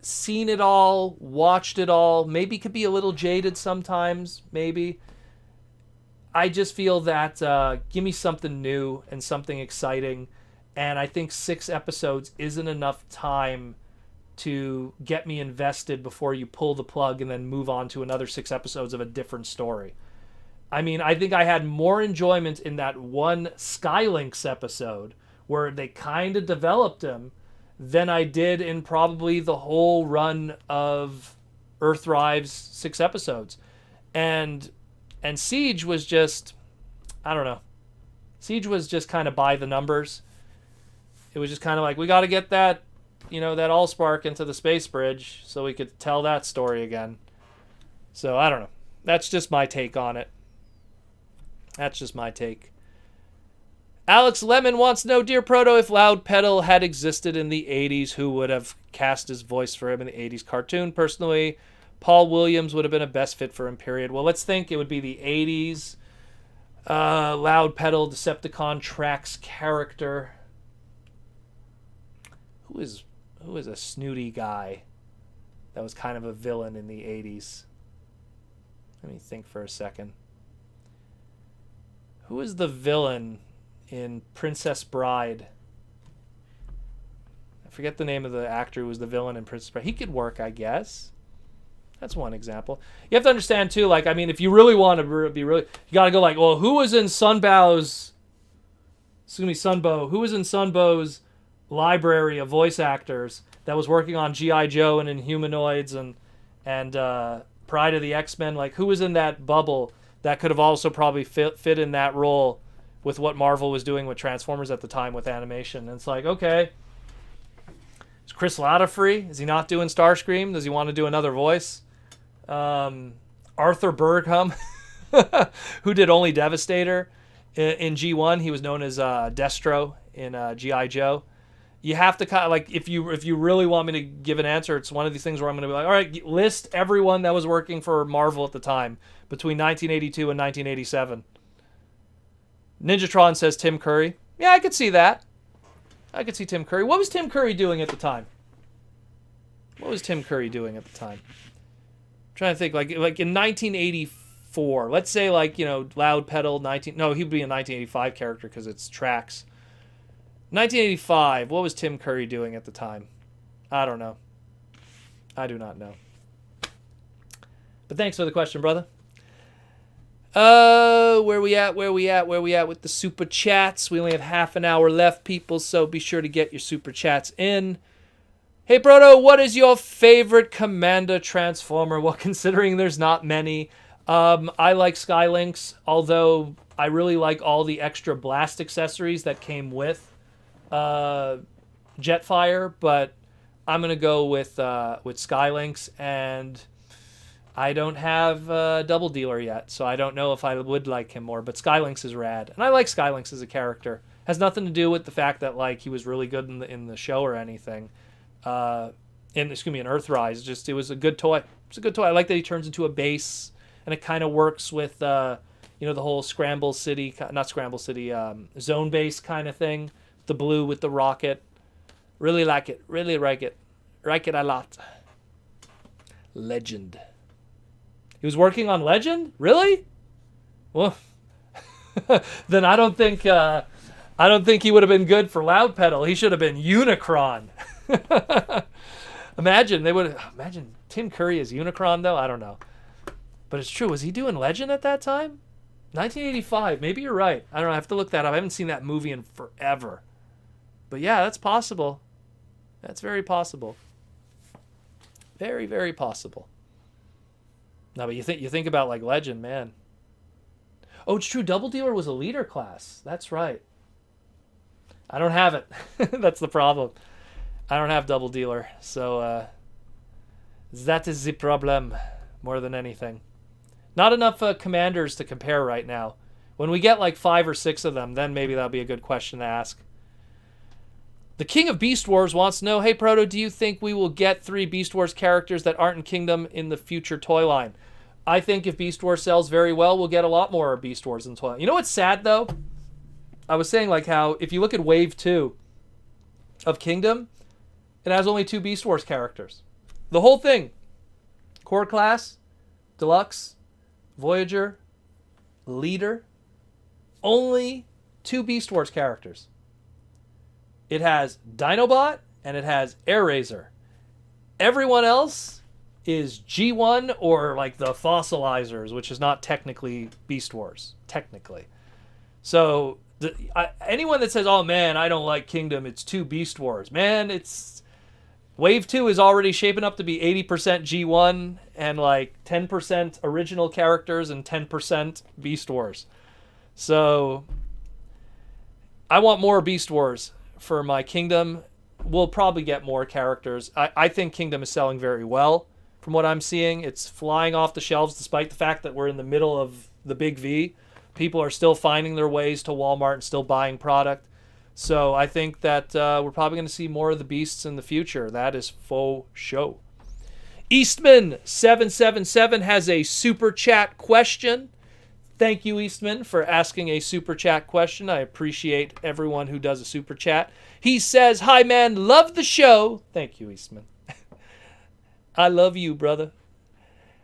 seen it all, watched it all, maybe could be a little jaded sometimes, maybe. I just feel that give me something new and something exciting. And I think 6 episodes isn't enough time to get me invested before you pull the plug and then move on to another 6 episodes of a different story. I mean, I think I had more enjoyment in that one Skylynx episode where they kind of developed him than I did in probably the whole run of Earthrive's 6 episodes. And Siege was just, I don't know. Siege was just kind of by the numbers. It was just kind of like, we got to get that, that Allspark into the space bridge so we could tell that story again. So, I don't know. That's just my take on it. That's just my take. Alex Lemon wants to know, Dear Proto, if Loud Pedal had existed in the 80s, who would have cast his voice for him in the 80s cartoon? Personally, Paul Williams would have been a best fit for him, period. Well, let's think. It would be the 80s. Loud Pedal, Decepticon Trax character. Who is a snooty guy that was kind of a villain in the 80s? Let me think for a second. Who is the villain in Princess Bride? I forget the name of the actor who was the villain in Princess Bride. He could work, I guess. That's one example. You have to understand, too, if you really want to be really... You got to go well, who was in Sunbow's... Sunbow. Who was in Sunbow's library of voice actors that was working on G.I. Joe and Inhumanoids and Pride of the X-Men? Who was in that bubble that could have also probably fit in that role with what Marvel was doing with Transformers at the time with animation? And it's okay. Is Chris Latta free? Is he not doing Starscream? Does he want to do another voice? Arthur Bergham, who did only Devastator in G1. He was known as Destro in G.I. Joe. You have to kind of if you really want me to give an answer, it's one of these things where I'm going to be all right, list everyone that was working for Marvel at the time between 1982 and 1987. Ninjatron says Tim Curry. Yeah, I could see that. I could see Tim Curry. What was Tim Curry doing at the time? I'm trying to think, in 1984, let's say Loud Pedal, no, he'd be a 1985 character because it's Trax. 1985, what was Tim Curry doing at the time? I don't know. I do not know. But thanks for the question, brother. Where we at with the super chats? We only have half an hour left, people, so be sure to get your super chats in. Hey, Brodo, what is your favorite Commander Transformer? Well, considering there's not many, I like Skylynx, although I really like all the extra blast accessories that came with Jetfire, but I'm going to go with Skylynx, and I don't have Double Dealer yet, so I don't know if I would like him more. But Skylynx is rad, and I like Skylynx as a character. Has nothing to do with the fact that like he was really good in the show or anything. In Earthrise, just it was a good toy. It's a good toy. I like that he turns into a base, and it kind of works with the whole Scramble City, not Scramble City, zone base kind of thing. The blue with the rocket. Really like it. Really like it. Like it a lot. Legend. He was working on Legend? Really? Well, then I don't think he would have been good for Loud Pedal. He should have been Unicron. Imagine Tim Curry as Unicron though. I don't know, but it's true. Was he doing Legend at that time? 1985. Maybe you're right. I don't know. I have to look that up. I haven't seen that movie in forever. But yeah, that's possible. That's very possible. Very, very possible. No, but you think about like Legend, man. Oh, it's true. Double Dealer was a leader class. That's right. I don't have it. That's the problem. I don't have Double Dealer, so that is the problem more than anything. Not enough commanders to compare right now. When we get like 5 or 6 of them, then maybe that'll be a good question to ask. The King of Beast Wars wants to know, hey Proto, do you think we will get 3 Beast Wars characters that aren't in Kingdom in the future toy line? I think if Beast Wars sells very well, we'll get a lot more Beast Wars in the toy line. You know what's sad though? I was saying like how if you look at Wave 2 of Kingdom, it has only 2 Beast Wars characters. The whole thing. Core Class, Deluxe, Voyager, Leader. Only 2 Beast Wars characters. It has Dinobot and it has Air Razor. Everyone else is G1 or like the Fossilizers, which is not technically Beast Wars. Technically. So anyone that says, oh man, I don't like Kingdom, it's 2 Beast Wars. Man, it's... Wave 2 is already shaping up to be 80% G1 and like 10% original characters and 10% Beast Wars. So I want more Beast Wars for my Kingdom. We'll probably get more characters. I think Kingdom is selling very well from what I'm seeing. It's flying off the shelves despite the fact that we're in the middle of the big V. People are still finding their ways to Walmart and still buying product. So I think that we're probably going to see more of the beasts in the future. That is faux show. Eastman777 has a super chat question. Thank you, Eastman, for asking a super chat question. I appreciate everyone who does a super chat. He says, hi, man, love the show. Thank you, Eastman. I love you, brother.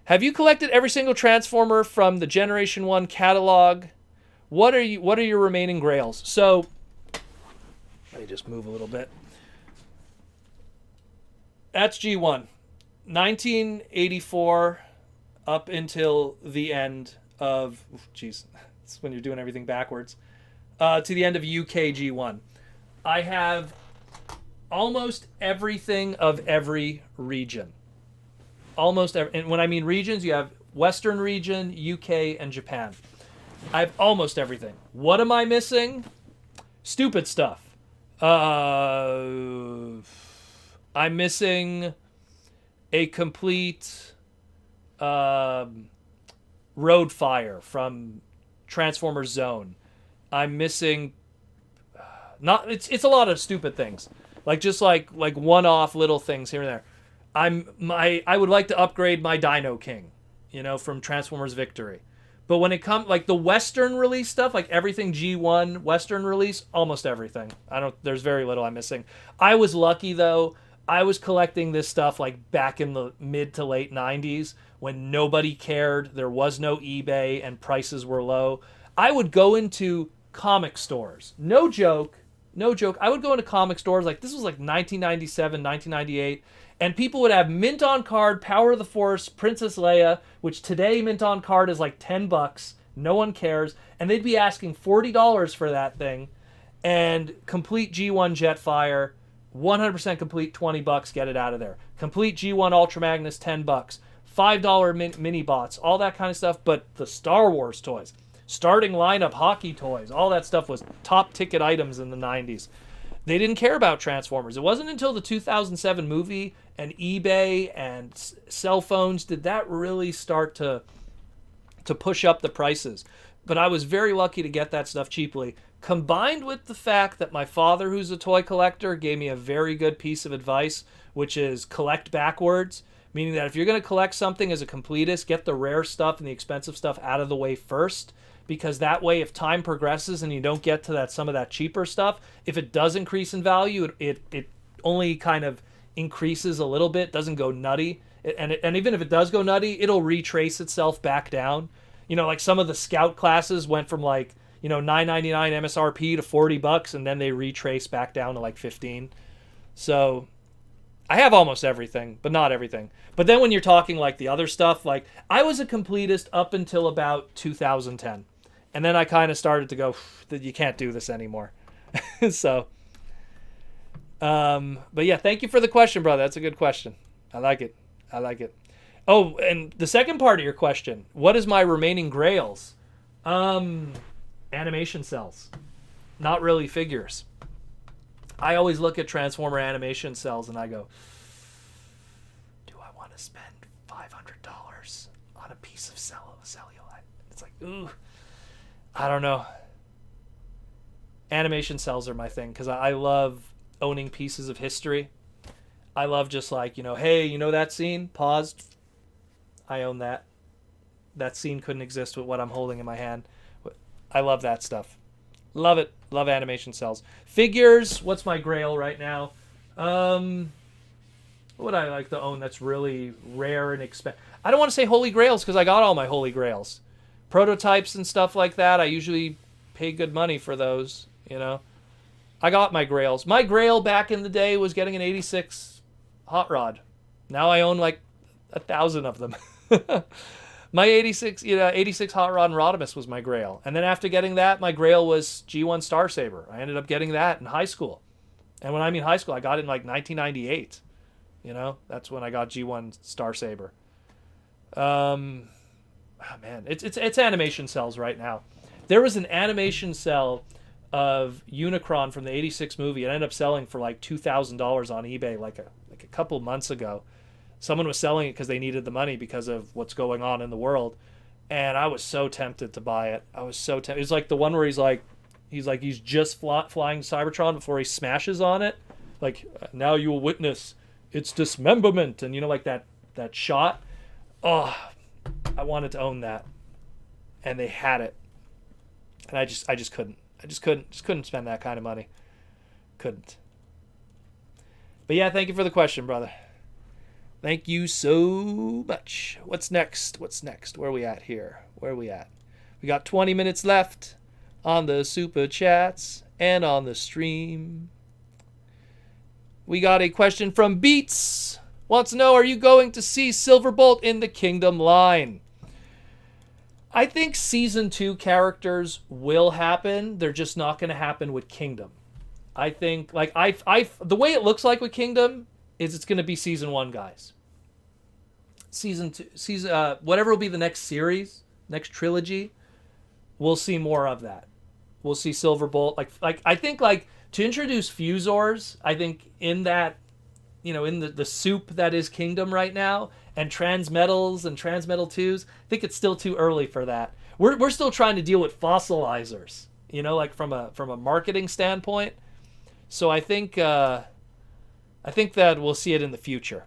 Have you collected every single Transformer from the Generation 1 catalog? What are your remaining grails? So, let me just move a little bit. That's G1. 1984 up until the end of... Jeez, that's when you're doing everything backwards. To the end of UK G1. I have almost everything of every region. Almost every... And when I mean regions, you have Western region, UK, and Japan. I have almost everything. What am I missing? Stupid stuff. I'm missing a complete road fire from Transformers Zone. I'm missing it's a lot of stupid things. Like one-off little things here and there. I would like to upgrade my Dino King, from Transformers Victory. But when it comes, like the Western release stuff, like everything G1 Western release, almost everything. There's very little I'm missing. I was lucky though. I was collecting this stuff like back in the mid to late 90s when nobody cared. There was no eBay and prices were low. I would go into comic stores. No joke. I would go into comic stores. Like this was like 1997, 1998. And people would have mint on card, Power of the Force, Princess Leia, which today mint on card is like $10. No one cares. And they'd be asking $40 for that thing. And complete G1 Jetfire, 100% complete, $20, get it out of there. Complete G1 Ultra Magnus, $10. $5 mini bots, all that kind of stuff. But the Star Wars toys, starting lineup hockey toys, all that stuff was top ticket items in the 90s. They didn't care about Transformers. It wasn't until the 2007 movie and eBay and cell phones, did that really start to push up the prices. But I was very lucky to get that stuff cheaply, combined with the fact that my father, who's a toy collector, gave me a very good piece of advice, which is collect backwards, meaning that if you're going to collect something as a completist, get the rare stuff and the expensive stuff out of the way first, because that way, if time progresses and you don't get to some of that cheaper stuff, if it does increase in value, it only kind of increases a little bit, doesn't go nutty. And even if it does go nutty, it'll retrace itself back down. Like some of the Scout classes went from $9.99 MSRP to $40, and then they retrace back down to $15. So I have almost everything, but not everything. But then when you're talking the other stuff, I was a completist up until about 2010. And then I kind of started to go, you can't do this anymore. So, but yeah, thank you for the question, brother. That's a good question. I like it. Oh, and the second part of your question, what is my remaining grails? Animation cells, not really figures. I always look at Transformer animation cells and I go, do I want to spend $500 on a piece of cellulite? It's ooh, I don't know. Animation cells are my thing because I love owning pieces of history. I love just hey, that scene? Paused. I own that. That scene couldn't exist with what I'm holding in my hand. I love that stuff. Love it. Love animation cells. Figures, what's my grail right now? What would I like to own that's really rare and expensive? I don't want to say holy grails because I got all my holy grails. Prototypes and stuff like that, I usually pay good money for those, I got my grails. My grail back in the day was getting an 86 hot rod. Now I own 1,000 of them. My 86 hot rod and Rodimus was my grail. And then after getting that, my grail was G1 Starsaber. I ended up getting that in high school. And when I mean high school, I got it in 1998. That's when I got G1 Starsaber. Oh man, it's animation cells right now. There was an animation cell of Unicron from the 86 movie. It ended up selling for $2,000 on eBay a couple months ago. Someone was selling it because they needed the money because of what's going on in the world. And I was so tempted to buy it. I was so tempted. It's the one where he's just flying Cybertron before he smashes on it. Now you will witness its dismemberment. And that shot. Oh, I wanted to own that. And they had it. And I just couldn't. I just couldn't spend that kind of money. Couldn't. But yeah, thank you for the question, brother. Thank you so much. What's next? Where are we at here? We got 20 minutes left on the super chats and on the stream. We got a question from Beats. Wants to know, are you going to see Silverbolt in the Kingdom line? I think Season 2 characters will happen. They're just not going to happen with Kingdom. I think, the way it looks like with Kingdom is it's going to be Season 1 guys. Season 2, whatever will be the next series, next trilogy, we'll see more of that. We'll see Silverbolt. I think, to introduce Fusors, I think in that, in the soup that is Kingdom right now, and Transmetals and Transmetal 2s, I think it's still too early for that. We're still trying to deal with fossilizers, from a marketing standpoint. So I think that we'll see it in the future.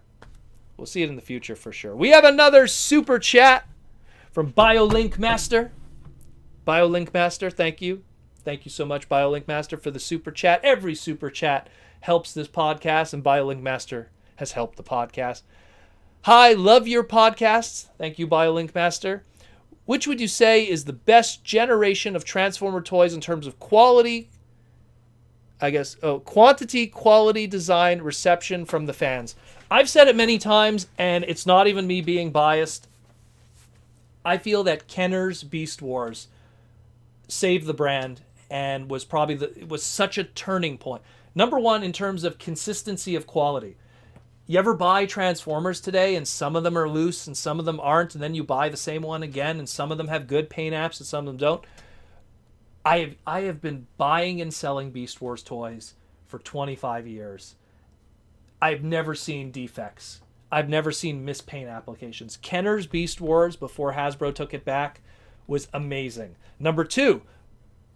We'll see it in the future for sure. We have another super chat from BioLink Master. BioLink Master, thank you. Thank you so much, BioLink Master, for the super chat. Every super chat helps this podcast, and BioLink Master has helped the podcast. Hi, love your podcasts. Thank you, BioLink Master. Which would you say is the best generation of Transformer toys in terms of quality? Quantity, quality, design, reception from the fans. I've said it many times, and it's not even me being biased. I feel that Kenner's Beast Wars saved the brand and was was such a turning point. Number one, in terms of consistency of quality. You ever buy Transformers today and some of them are loose and some of them aren't, and then you buy the same one again and some of them have good paint apps and some of them don't? I have been buying and selling Beast Wars toys for 25 years. I've never seen defects. I've never seen mispaint applications. Kenner's Beast Wars, before Hasbro took it back, was amazing. Number 2,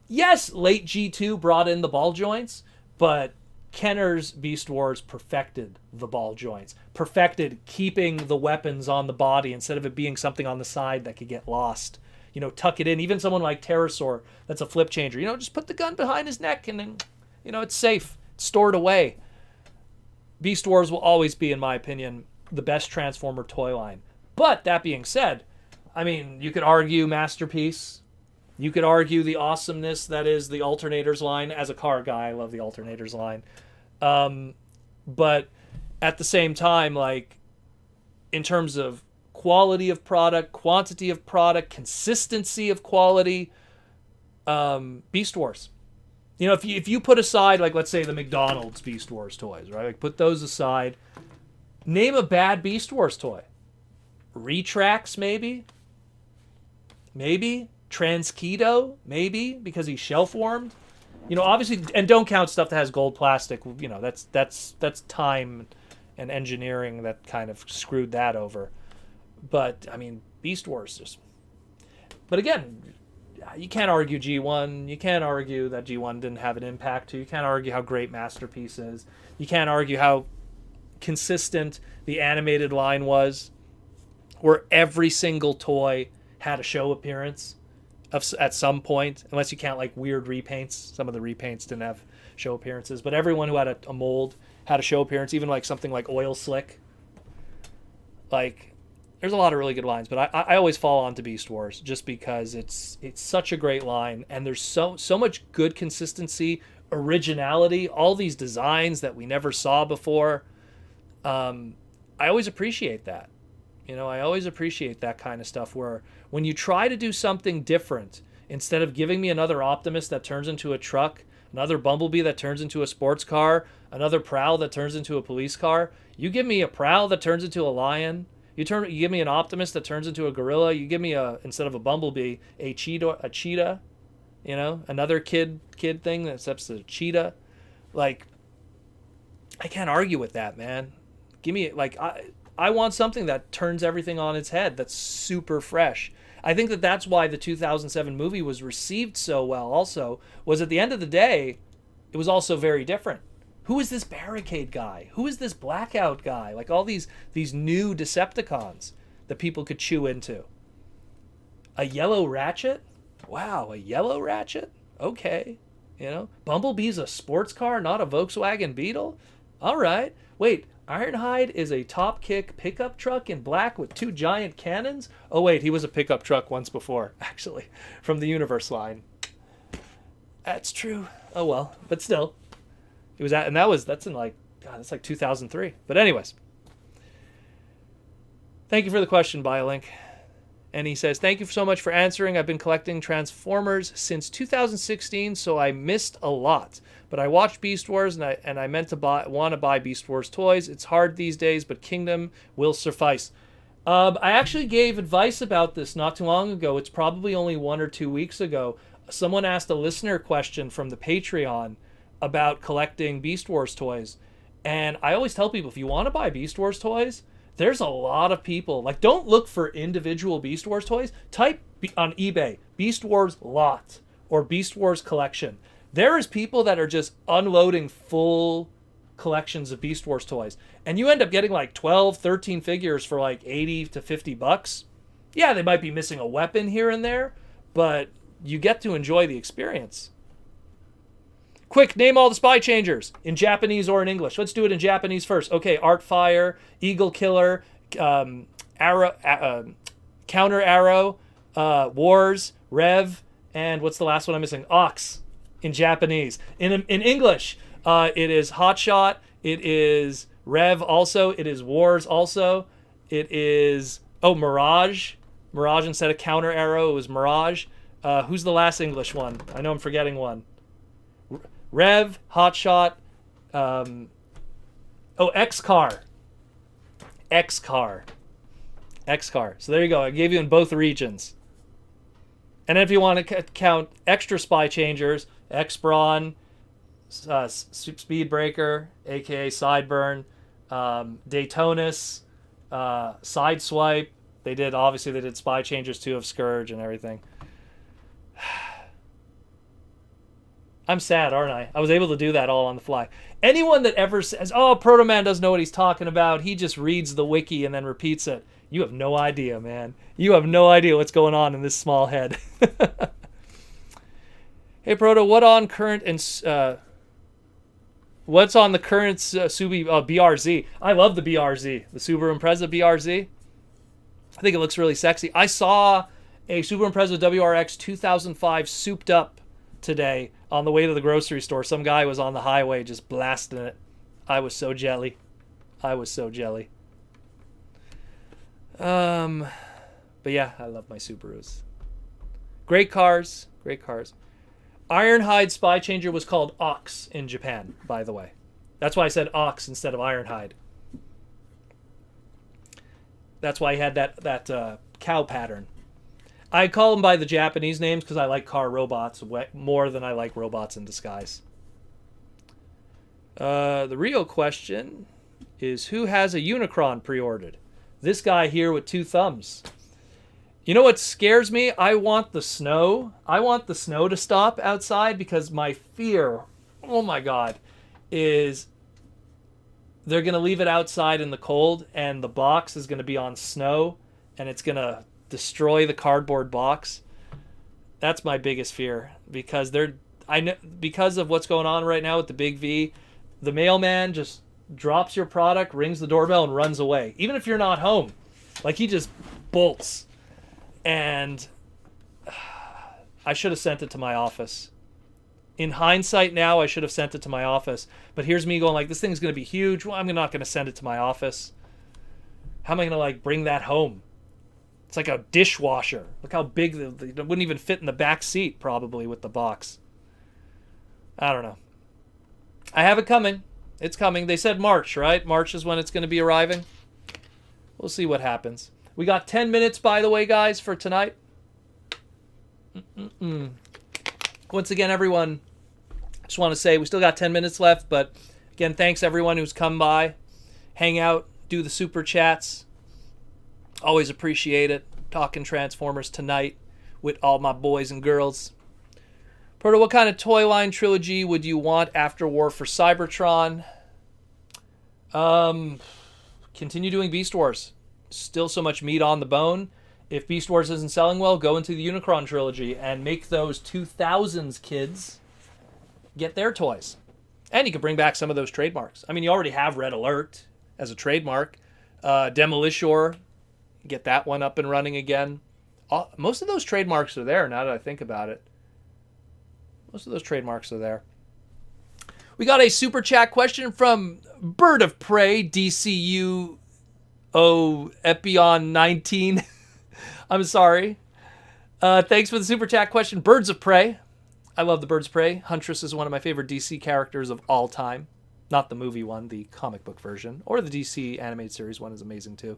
yes, late G2 brought in the ball joints, but Kenner's Beast Wars perfected the ball joints, perfected keeping the weapons on the body instead of it being something on the side that could get lost. Tuck it in. Even someone like Pterosaur, that's a flip changer. Just put the gun behind his neck and then, it's safe. It's stored away. Beast Wars will always be, in my opinion, the best Transformer toy line. But that being said, you could argue Masterpiece. You could argue the awesomeness that is the Alternators line. As a car guy, I love the Alternators line. But at the same time, in terms of quality of product, quantity of product, consistency of quality, Beast Wars. If you put aside, let's say the McDonald's Beast Wars toys, right? Put those aside. Name a bad Beast Wars toy. Retrax, maybe? Maybe? Transketo, maybe? Because he's shelf-warmed? Obviously, and don't count stuff that has gold plastic. That's time and engineering that kind of screwed that over. But, Beast Wars just... But again, you can't argue G1. You can't argue that G1 didn't have an impact. You can't argue how great Masterpiece is. You can't argue how consistent the animated line was, where every single toy had a show appearance at some point, unless you count weird repaints. Some of the repaints didn't have show appearances, but everyone who had a mold had a show appearance, even something like Oil Slick. There's a lot of really good lines, but I always fall onto Beast Wars just because it's such a great line, and there's so much good consistency, originality, all these designs that we never saw before. I always appreciate that. I always appreciate that kind of stuff where when you try to do something different, instead of giving me another Optimus that turns into a truck, another Bumblebee that turns into a sports car, another Prowl that turns into a police car, you give me a Prowl that turns into a lion. You give me an Optimus that turns into a gorilla. You give me instead of a Bumblebee, a cheetah, another kid thing that's a cheetah. I can't argue with that, man. Give me I want something that turns everything on its head, that's super fresh. I think that's why the 2007 movie was received so well also, was at the end of the day, it was also very different. Who is this Barricade guy? Who is this Blackout guy? All these new Decepticons that people could chew into. A yellow Ratchet? Wow, a yellow Ratchet? Okay. Bumblebee's a sports car, not a Volkswagen Beetle? All right. Wait, Ironhide is a top kick pickup truck in black with 2 giant cannons? Oh wait, he was a pickup truck once before, actually, from the Universe line. That's true. Oh well, but still. It was that's in that's 2003. But anyways. Thank you for the question, BioLink. And he says, thank you so much for answering. I've been collecting Transformers since 2016, so I missed a lot. But I watched Beast Wars, and I meant to want to buy Beast Wars toys. It's hard these days, but Kingdom will suffice. I actually gave advice about this not too long ago. It's probably only 1 or 2 weeks ago. Someone asked a listener question from the Patreon about collecting Beast Wars toys. And I always tell people, if you want to buy Beast Wars toys, there's a lot of people. Don't look for individual Beast Wars toys. Type on eBay, Beast Wars lot or Beast Wars collection. There is people that are just unloading full collections of Beast Wars toys. And you end up getting 12, 13 figures for 80 to 50 bucks. Yeah, they might be missing a weapon here and there, but you get to enjoy the experience. Quick, name all the spy changers in Japanese or in English. Let's do it in Japanese first. Okay, Artfire, Eagle Killer, Arrow, Counter Arrow, Wars, Rev, and what's the last one I'm missing? Ox in Japanese. In English, it is Hotshot, it is Rev also, it is Wars also, it is, Mirage. Mirage instead of Counter Arrow, it was Mirage. Who's the last English one? I know I'm forgetting one. Rev, Hotshot, X-Car. X-Car. X-Car. So there you go. I gave you in both regions. And if you want to count extra spy changers, X-Brawn, Speedbreaker, a.k.a. Sideburn, Daytonus, Sideswipe. They did Spy Changers too of Scourge and everything. I'm sad, aren't I? I was able to do that all on the fly. Anyone that ever says, "Oh, Proto Man doesn't know what he's talking about. He just reads the wiki and then repeats it." You have no idea, man. You have no idea what's going on in this small head. Hey, Proto, what's on the current BRZ? I love the BRZ, the Subaru Impreza BRZ. I think it looks really sexy. I saw a Subaru Impreza WRX 2005 souped up today on the way to the grocery store. Some guy was on the highway just blasting it. I was so jelly. But yeah, I love my Subarus. Great cars. Ironhide Spy Changer was called Ox in Japan, by the way. That's why I said Ox instead of Ironhide. That's why he had that cow pattern. I call them by the Japanese names because I like car robots more than I like robots in disguise. The real question is, who has a Unicron pre-ordered? This guy here with 2 thumbs. You know what scares me? I want the snow. I want the snow to stop outside because my fear, oh my God, is they're going to leave it outside in the cold and the box is going to be on snow and it's going to destroy the cardboard box. That's my biggest fear because because of what's going on right now with the Big V, the mailman just drops your product, rings the doorbell, and runs away. Even if you're not home. Like, he just bolts. And I should have sent it to my office. In hindsight now, I should have sent it to my office. But here's me going like, this thing's going to be huge. Well, I'm not going to send it to my office. How am I going to, like, bring that home? It's like a dishwasher. Look how big. It wouldn't even fit in the back seat, probably, with the box. I don't know. I have it coming. It's coming. They said March, right? March is when it's going to be arriving. We'll see what happens. We got 10 minutes, by the way, guys, for tonight. Once again, everyone, just want to say we still got 10 minutes left. But, again, thanks, everyone who's come by. Hang out. Do the super chats. Always appreciate it. Talking Transformers tonight with all my boys and girls. Proto, what kind of toy line trilogy would you want after War for Cybertron? Continue doing Beast Wars. Still so much meat on the bone. If Beast Wars isn't selling well, go into the Unicron trilogy and make those 2000s kids get their toys. And you can bring back some of those trademarks. I mean, you already have Red Alert as a trademark. Demolishor, get that one up and running again. Most of those trademarks are there now that I think about it. Most of those trademarks are there. We got a super chat question from Bird of Prey, DCU Epion 19. I'm sorry. Thanks for the super chat question. Birds of Prey. I love the Birds of Prey. Huntress is one of my favorite DC characters of all time. Not the movie one, the comic book version. Or the DC animated series one is amazing too.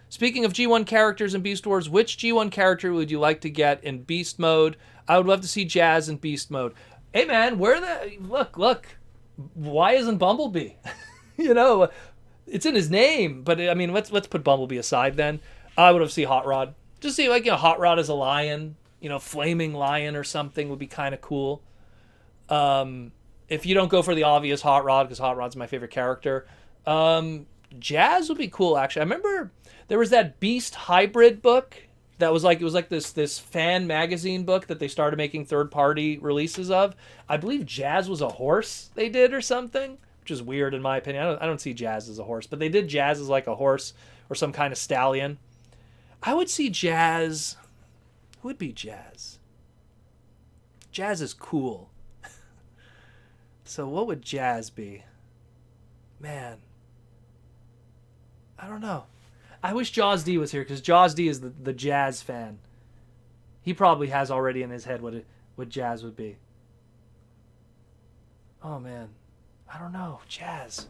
Speaking of G1 characters in Beast Wars, which G1 character would you like to get in Beast Mode? I would love to see Jazz in Beast Mode. Hey man, look. Why isn't Bumblebee? You know, it's in his name, but I mean, let's put Bumblebee aside then. I would have seen Hot Rod. Just see, like, you know, Hot Rod as a lion, you know, flaming lion or something would be kind of cool. If you don't go for the obvious Hot Rod, because Hot Rod's my favorite character, Jazz would be cool, actually. I remember there was that Beast Hybrid book that was like, it was like this fan magazine book that they started making third-party releases of. I believe Jazz was a horse they did or something, which is weird in my opinion. I don't see Jazz as a horse, but they did Jazz as like a horse or some kind of stallion. I would see Jazz. Who would be Jazz? Jazz is cool. So what would Jazz be? Man. I don't know. I wish Jaws D was here, because Jaws D is the Jazz fan. He probably has already in his head what Jazz would be. Oh, man. I don't know. Jazz.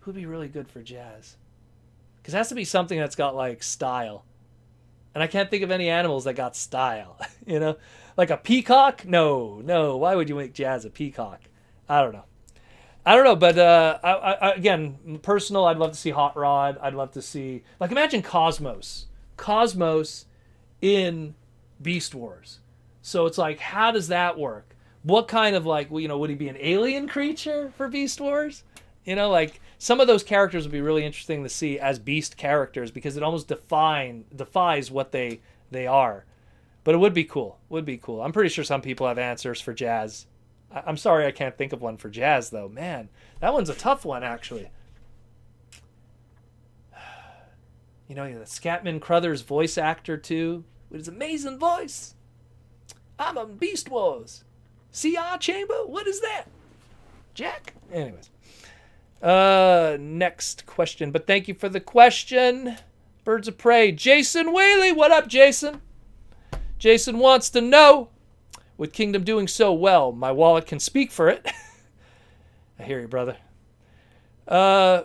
Who'd be really good for Jazz? Because it has to be something that's got, like, style. And I can't think of any animals that got style. You know? Like a peacock? No. Why would you make Jazz a peacock? I don't know. I don't know, but again, personal. I'd love to see Hot Rod. I'd love to see, like, imagine Cosmos in Beast Wars. So it's like, how does that work? What kind of, like, would he be an alien creature for Beast Wars? Like, some of those characters would be really interesting to see as Beast characters, because it almost defies what they are. But it would be cool. I'm pretty sure some people have answers for Jazz. I'm sorry I can't think of one for Jazz, though. Man, that one's a tough one, actually. The Scatman Crothers voice actor, too, with his amazing voice. I'm on Beast Wars. CR Chamber? What is that? Jack? Anyways. Next question. But thank you for the question. Birds of Prey. Jason Whaley. What up, Jason? Jason wants to know, with Kingdom doing so well, my wallet can speak for it. I hear you, brother.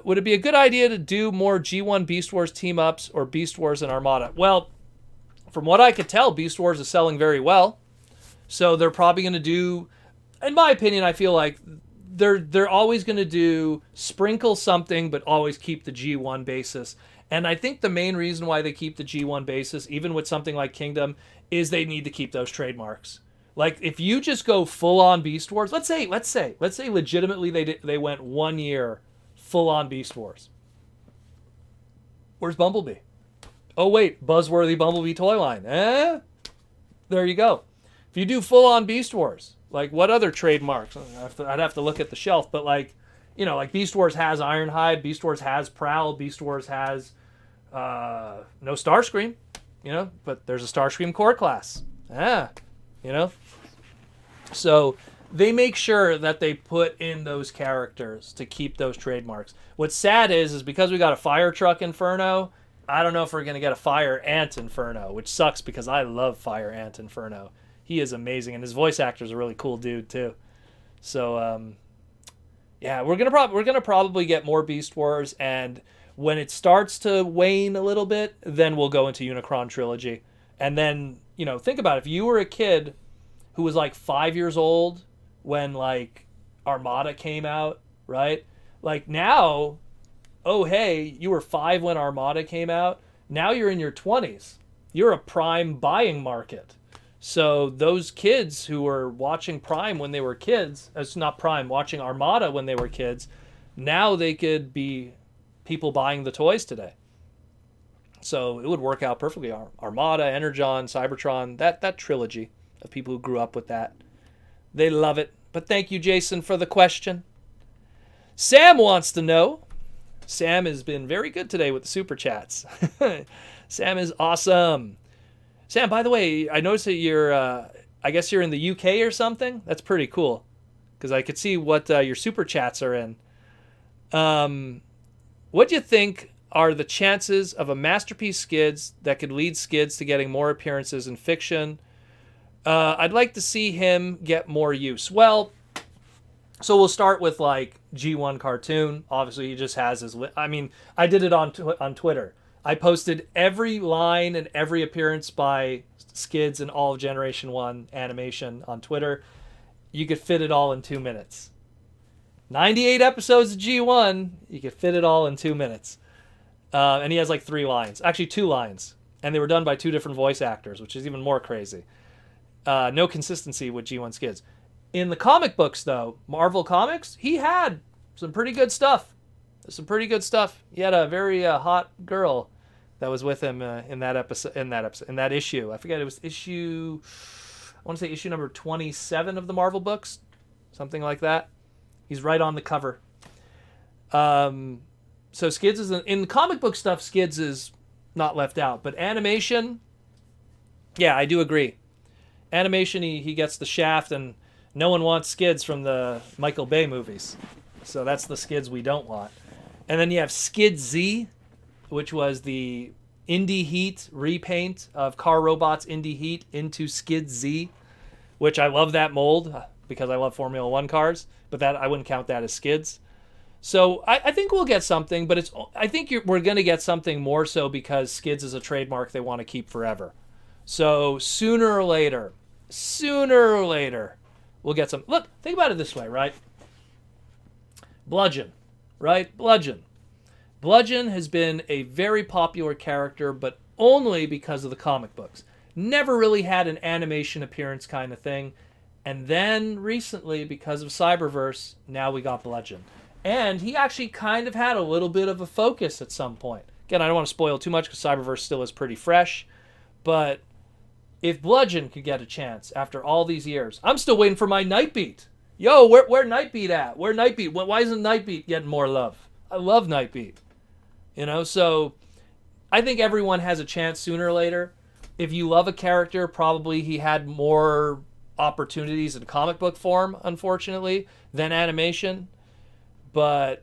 Would it be a good idea to do more G1 Beast Wars team-ups or Beast Wars and Armada? Well, from what I could tell, Beast Wars is selling very well. So they're probably going to do, in my opinion, I feel like they're always going to do sprinkle something, but always keep the G1 basis. And I think the main reason why they keep the G1 basis, even with something like Kingdom, is they need to keep those trademarks. Like, if you just go full-on Beast Wars, let's say legitimately they went 1 year full-on Beast Wars. Where's Bumblebee? Oh, wait, Buzzworthy Bumblebee toy line. There you go. If you do full-on Beast Wars, like, what other trademarks? I'd have to look at the shelf, but, like, like Beast Wars has Ironhide, Beast Wars has Prowl, Beast Wars has no Starscream, but there's a Starscream core class. So they make sure that they put in those characters to keep those trademarks. What's sad is because we got a Fire Truck Inferno, I don't know if we're going to get a Fire Ant Inferno, which sucks because I love Fire Ant Inferno. He is amazing, and his voice actor's a really cool dude too. So yeah, we're gonna probably get more Beast Wars, and when it starts to wane a little bit, then we'll go into Unicron Trilogy. And then, think about it. If you were a kid who was like 5 years old when, like, Armada came out, right? Like, now, oh, hey, you were 5 when Armada came out. Now you're in your 20s. You're a prime buying market. So those kids who were watching Prime when they were kids, it's not Prime, watching Armada when they were kids, now they could be people buying the toys today. So it would work out perfectly. Armada, Energon, Cybertron, that trilogy of people who grew up with that. They love it. But thank you, Jason, for the question. Sam wants to know. Sam has been very good today with the super chats. Sam is awesome. Sam, by the way, I noticed that you're, I guess you're in the UK or something. That's pretty cool, because I could see what your super chats are in. What do you think are the chances of a Masterpiece Skids that could lead Skids to getting more appearances in fiction? I'd like to see him get more use. Well, so we'll start with, like, G1 cartoon. Obviously, he just has his... I did it on Twitter. I posted every line and every appearance by Skids in all of Generation 1 animation on Twitter. You could fit it all in 2 minutes. 98 episodes of G1, you could fit it all in 2 minutes. And he has like 3 lines. Actually, 2 lines. And they were done by 2 different voice actors, which is even more crazy. No consistency with G1 Skids. In the comic books, though, Marvel Comics, he had some pretty good stuff. He had a very hot girl that was with him in that issue. I forget, it was issue, I want to say issue number 27 of the Marvel books, something like that. He's right on the cover. So Skids is in comic book stuff. Skids is not left out, but animation, yeah, I do agree. Animation, he gets the shaft, and no one wants Skids from the Michael Bay movies. So that's the Skids we don't want. And then you have Skid Z, which was the Indie Heat repaint of Car Robots Indie Heat into Skid Z, which I love that mold because I love Formula One cars, but that I wouldn't count that as Skids. So I think we'll get something, but we're going to get something more so because Skids is a trademark they want to keep forever. So sooner or later, we'll get some. Look, think about it this way, right? Bludgeon, right? Bludgeon. Bludgeon has been a very popular character, but only because of the comic books. Never really had an animation appearance kind of thing. And then recently, because of Cyberverse, now we got Bludgeon. And he actually kind of had a little bit of a focus at some point. Again, I don't want to spoil too much because Cyberverse still is pretty fresh. But if Bludgeon could get a chance after all these years, I'm still waiting for my Nightbeat. Yo, where Nightbeat at? Where Nightbeat? Why isn't Nightbeat getting more love? I love Nightbeat. So I think everyone has a chance sooner or later. If you love a character, probably he had more opportunities in comic book form, unfortunately, than animation. But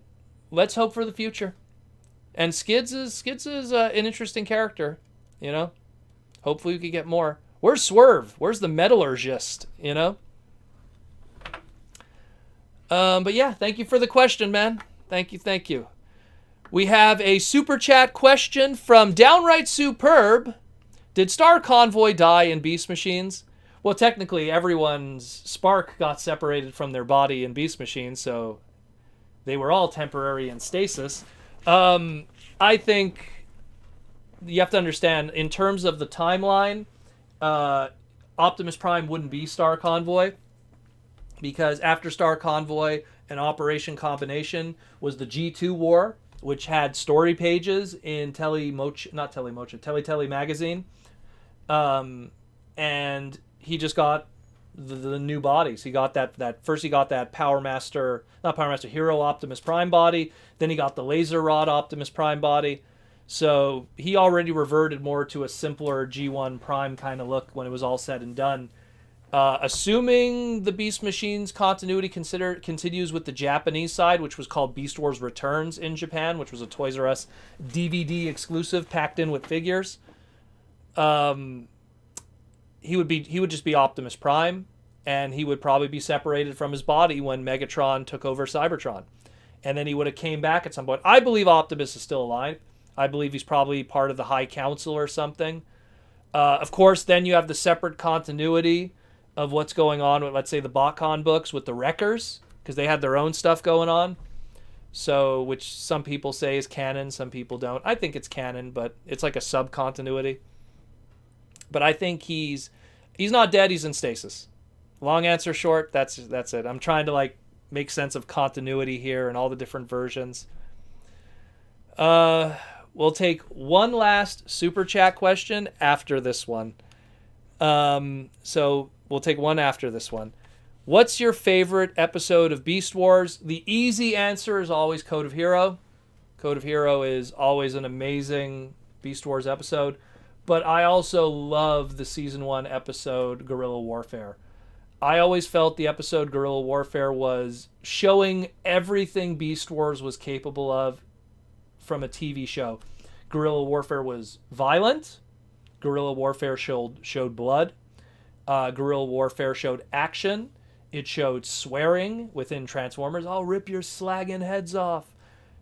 let's hope for the future. And Skids is an interesting character, Hopefully we could get more. Where's Swerve? Where's the metallurgist, But yeah, thank you for the question, man. Thank you. We have a super chat question from Downright Superb. Did Star Convoy die in Beast Machines? Well, technically, everyone's spark got separated from their body in Beast Machines, so they were all temporary in stasis. I think you have to understand, in terms of the timeline, Optimus Prime wouldn't be Star Convoy, because after Star Convoy and Operation Combination was the G2 War, which had story pages in Telly magazine. And he just got the new bodies. He got that first. He got that Hero Optimus Prime body. Then he got the Laser Rod Optimus Prime body. So he already reverted more to a simpler G1 Prime kind of look when it was all said and done. Assuming the Beast Machines continuity continues with the Japanese side, which was called Beast Wars Returns in Japan, which was a Toys R Us DVD exclusive packed in with figures. He would just be Optimus Prime, and he would probably be separated from his body when Megatron took over Cybertron. And then he would have came back at some point. I believe Optimus is still alive. I believe he's probably part of the High Council or something. Of course, then you have the separate continuity of what's going on with, let's say, the BotCon books with the Wreckers, because they had their own stuff going on. So, which some people say is canon, some people don't. I think it's canon, but it's like a sub-continuity. But I think he's not dead, he's in stasis. Long answer short, that's it. I'm trying to make sense of continuity here and all the different versions. We'll take one last super chat question after this one. So we'll take one after this one. What's your favorite episode of Beast Wars? The easy answer is always Code of Hero. Code of Hero is always an amazing Beast Wars episode. But I also love the Season 1 episode, Guerrilla Warfare. I always felt the episode Guerrilla Warfare was showing everything Beast Wars was capable of from a TV show. Guerrilla Warfare was violent. Guerrilla Warfare showed blood. Guerrilla Warfare showed action. It showed swearing within Transformers. I'll rip your slagging heads off.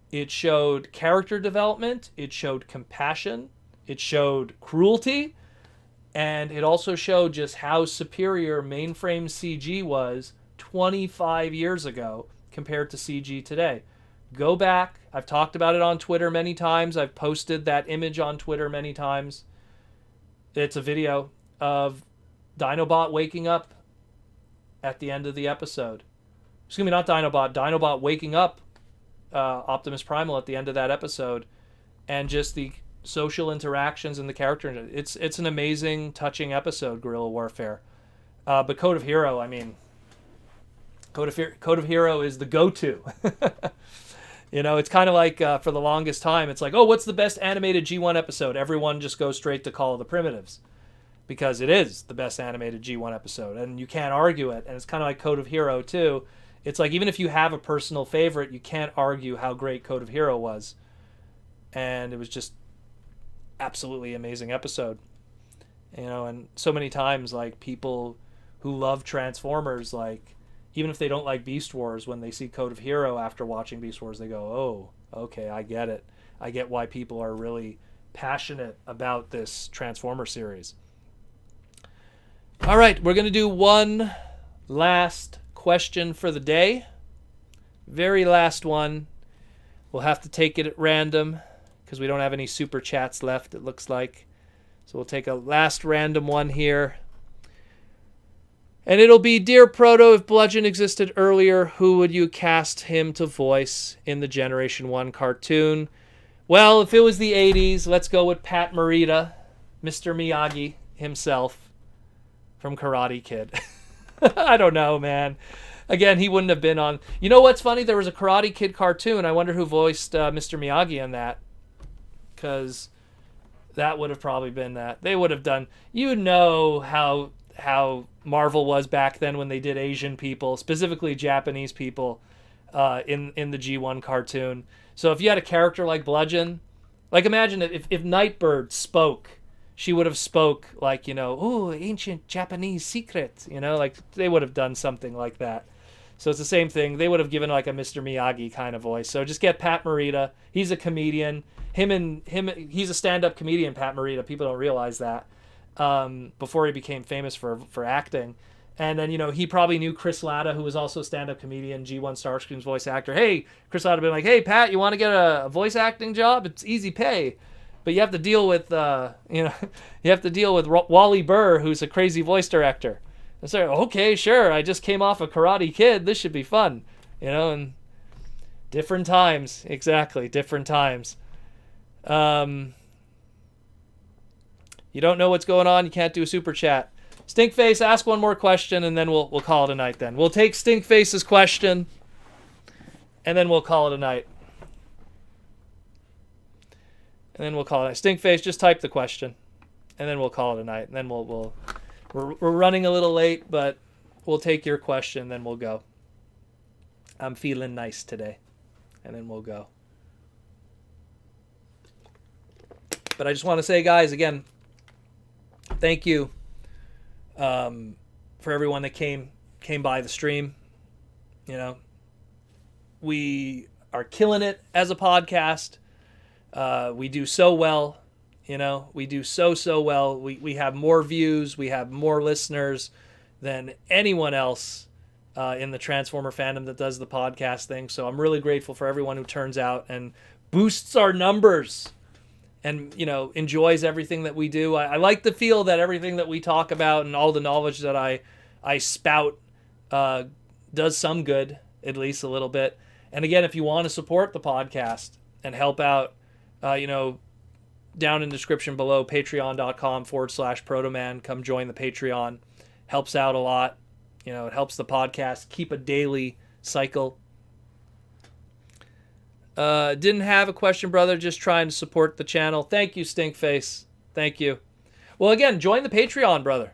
It showed character development. It showed compassion. It showed cruelty. And it also showed just how superior mainframe CG was 25 years ago compared to CG today. Go back. I've talked about it on Twitter many times. I've posted that image on Twitter many times. It's a video of Dinobot waking up at the end of the episode. Excuse me, not Dinobot. Dinobot waking up Optimus Primal at the end of that episode. And just the social interactions and the character. It's an amazing, touching episode, Guerrilla Warfare. But Code of Hero, Code of Hero is the go-to. It's kind of like for the longest time, it's like, oh, what's the best animated G1 episode? Everyone just goes straight to Call of the Primitives, because it is the best animated G1 episode, and you can't argue it. And it's kind of like Code of Hero, too. It's like, even if you have a personal favorite, you can't argue how great Code of Hero was. And it was just absolutely amazing episode. And so many times, people who love Transformers, even if they don't like Beast Wars, when they see Code of Hero after watching Beast Wars, they go, oh, okay, I get it. I get why people are really passionate about this Transformer series. All right, we're going to do one last question for the day. Very last one. We'll have to take it at random because we don't have any super chats left, it looks like. So we'll take a last random one here. And it'll be, Dear Proto, if Bludgeon existed earlier, who would you cast him to voice in the Generation 1 cartoon? Well, if it was the 80s, let's go with Pat Morita, Mr. Miyagi himself from Karate Kid. I don't know, man. Again, he wouldn't have been on... You know what's funny? There was a Karate Kid cartoon. I wonder who voiced Mr. Miyagi in that. Because that would have probably been that. They would have done... You know how Marvel was back then when they did Asian people, specifically Japanese people, in the G1 cartoon. So if you had a character like Bludgeon, like imagine if Nightbird spoke, she would have spoke like, ooh, ancient Japanese secret, like they would have done something like that. So it's the same thing. They would have given like a Mr. Miyagi kind of voice. So just get Pat Morita. He's a comedian. He's a stand-up comedian, Pat Morita. People don't realize that. Before he became famous for acting. And then, he probably knew Chris Latta, who was also a stand-up comedian, G1 Starscream's voice actor. Hey, Chris Latta been like, hey, Pat, you want to get a voice acting job? It's easy pay. But you have to deal with, Wally Burr, who's a crazy voice director. And so, okay, sure, I just came off a Karate Kid. This should be fun. And different times. Exactly, different times. You don't know what's going on, you can't do a super chat. Stinkface, ask one more question, and then we'll call it a night then. We'll take Stinkface's question, and then we'll call it a night. And then we'll call it a night. Stinkface, just type the question, and then we'll call it a night. And then we're running a little late, but we'll take your question, then we'll go. I'm feeling nice today, and then we'll go. But I just want to say, guys, again, thank you for everyone that came by the stream. We are killing it as a podcast. We do so well. We do so well. We have more views. We have more listeners than anyone else in the Transformer fandom that does the podcast thing. So I'm really grateful for everyone who turns out and boosts our numbers. And, enjoys everything that we do. I like to feel that everything that we talk about and all the knowledge that I spout does some good, at least a little bit. And again, if you want to support the podcast and help out, down in the description below, patreon.com/protoman. Come join the Patreon. Helps out a lot. It helps the podcast keep a daily cycle. Didn't have a question, brother. Just trying to support the channel. Thank you, Stinkface. Thank you. Well, again, join the Patreon, brother.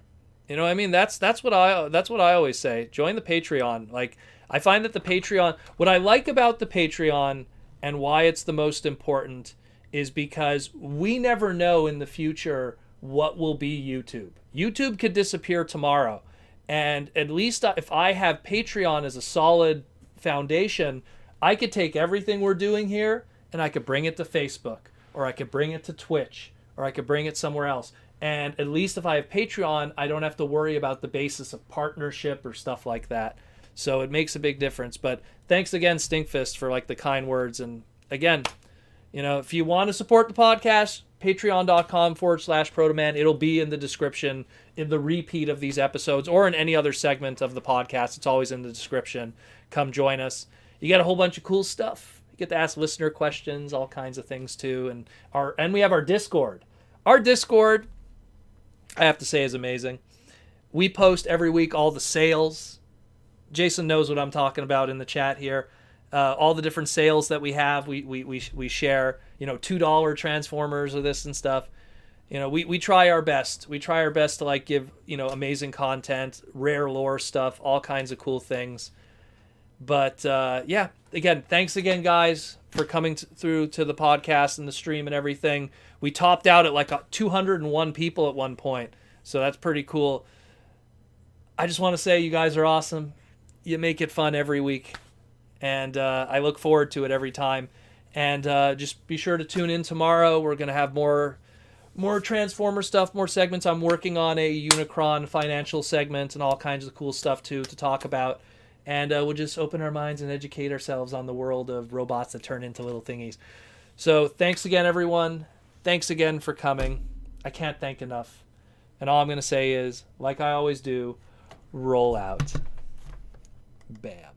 You know what I mean? That's what I always say. Join the Patreon. Like, I find that the Patreon, what I like about the Patreon and why it's the most important is because we never know in the future what will be YouTube. YouTube could disappear tomorrow. And at least if I have Patreon as a solid foundation, I could take everything we're doing here and I could bring it to Facebook, or I could bring it to Twitch, or I could bring it somewhere else. And at least if I have Patreon, I don't have to worry about the basis of partnership or stuff like that. So it makes a big difference. But thanks again, Stinkfist, for the kind words. And again, if you want to support the podcast, patreon.com/protoman. It'll be in the description in the repeat of these episodes or in any other segment of the podcast. It's always in the description. Come join us. You get a whole bunch of cool stuff. You get to ask listener questions, all kinds of things too. And we have our Discord. Our Discord, I have to say, is amazing. We post every week all the sales. Jason knows what I'm talking about in the chat here. All the different sales that we have, we share. $2 Transformers or this and stuff. We try our best. We try our best to give amazing content, rare lore stuff, all kinds of cool things. But yeah, again, thanks again, guys, for coming through to the podcast and the stream and everything. We topped out at 201 people at one point, so that's pretty cool. I just want to say you guys are awesome. You make it fun every week, and I look forward to it every time. And just be sure to tune in tomorrow. We're going to have more Transformer stuff, more segments. I'm working on a Unicron financial segment and all kinds of cool stuff too to talk about. and we'll just open our minds and educate ourselves on the world of robots that turn into little thingies. So thanks again, everyone. Thanks again for coming. I can't thank enough. And all I'm going to say is, like I always do, roll out. Bam.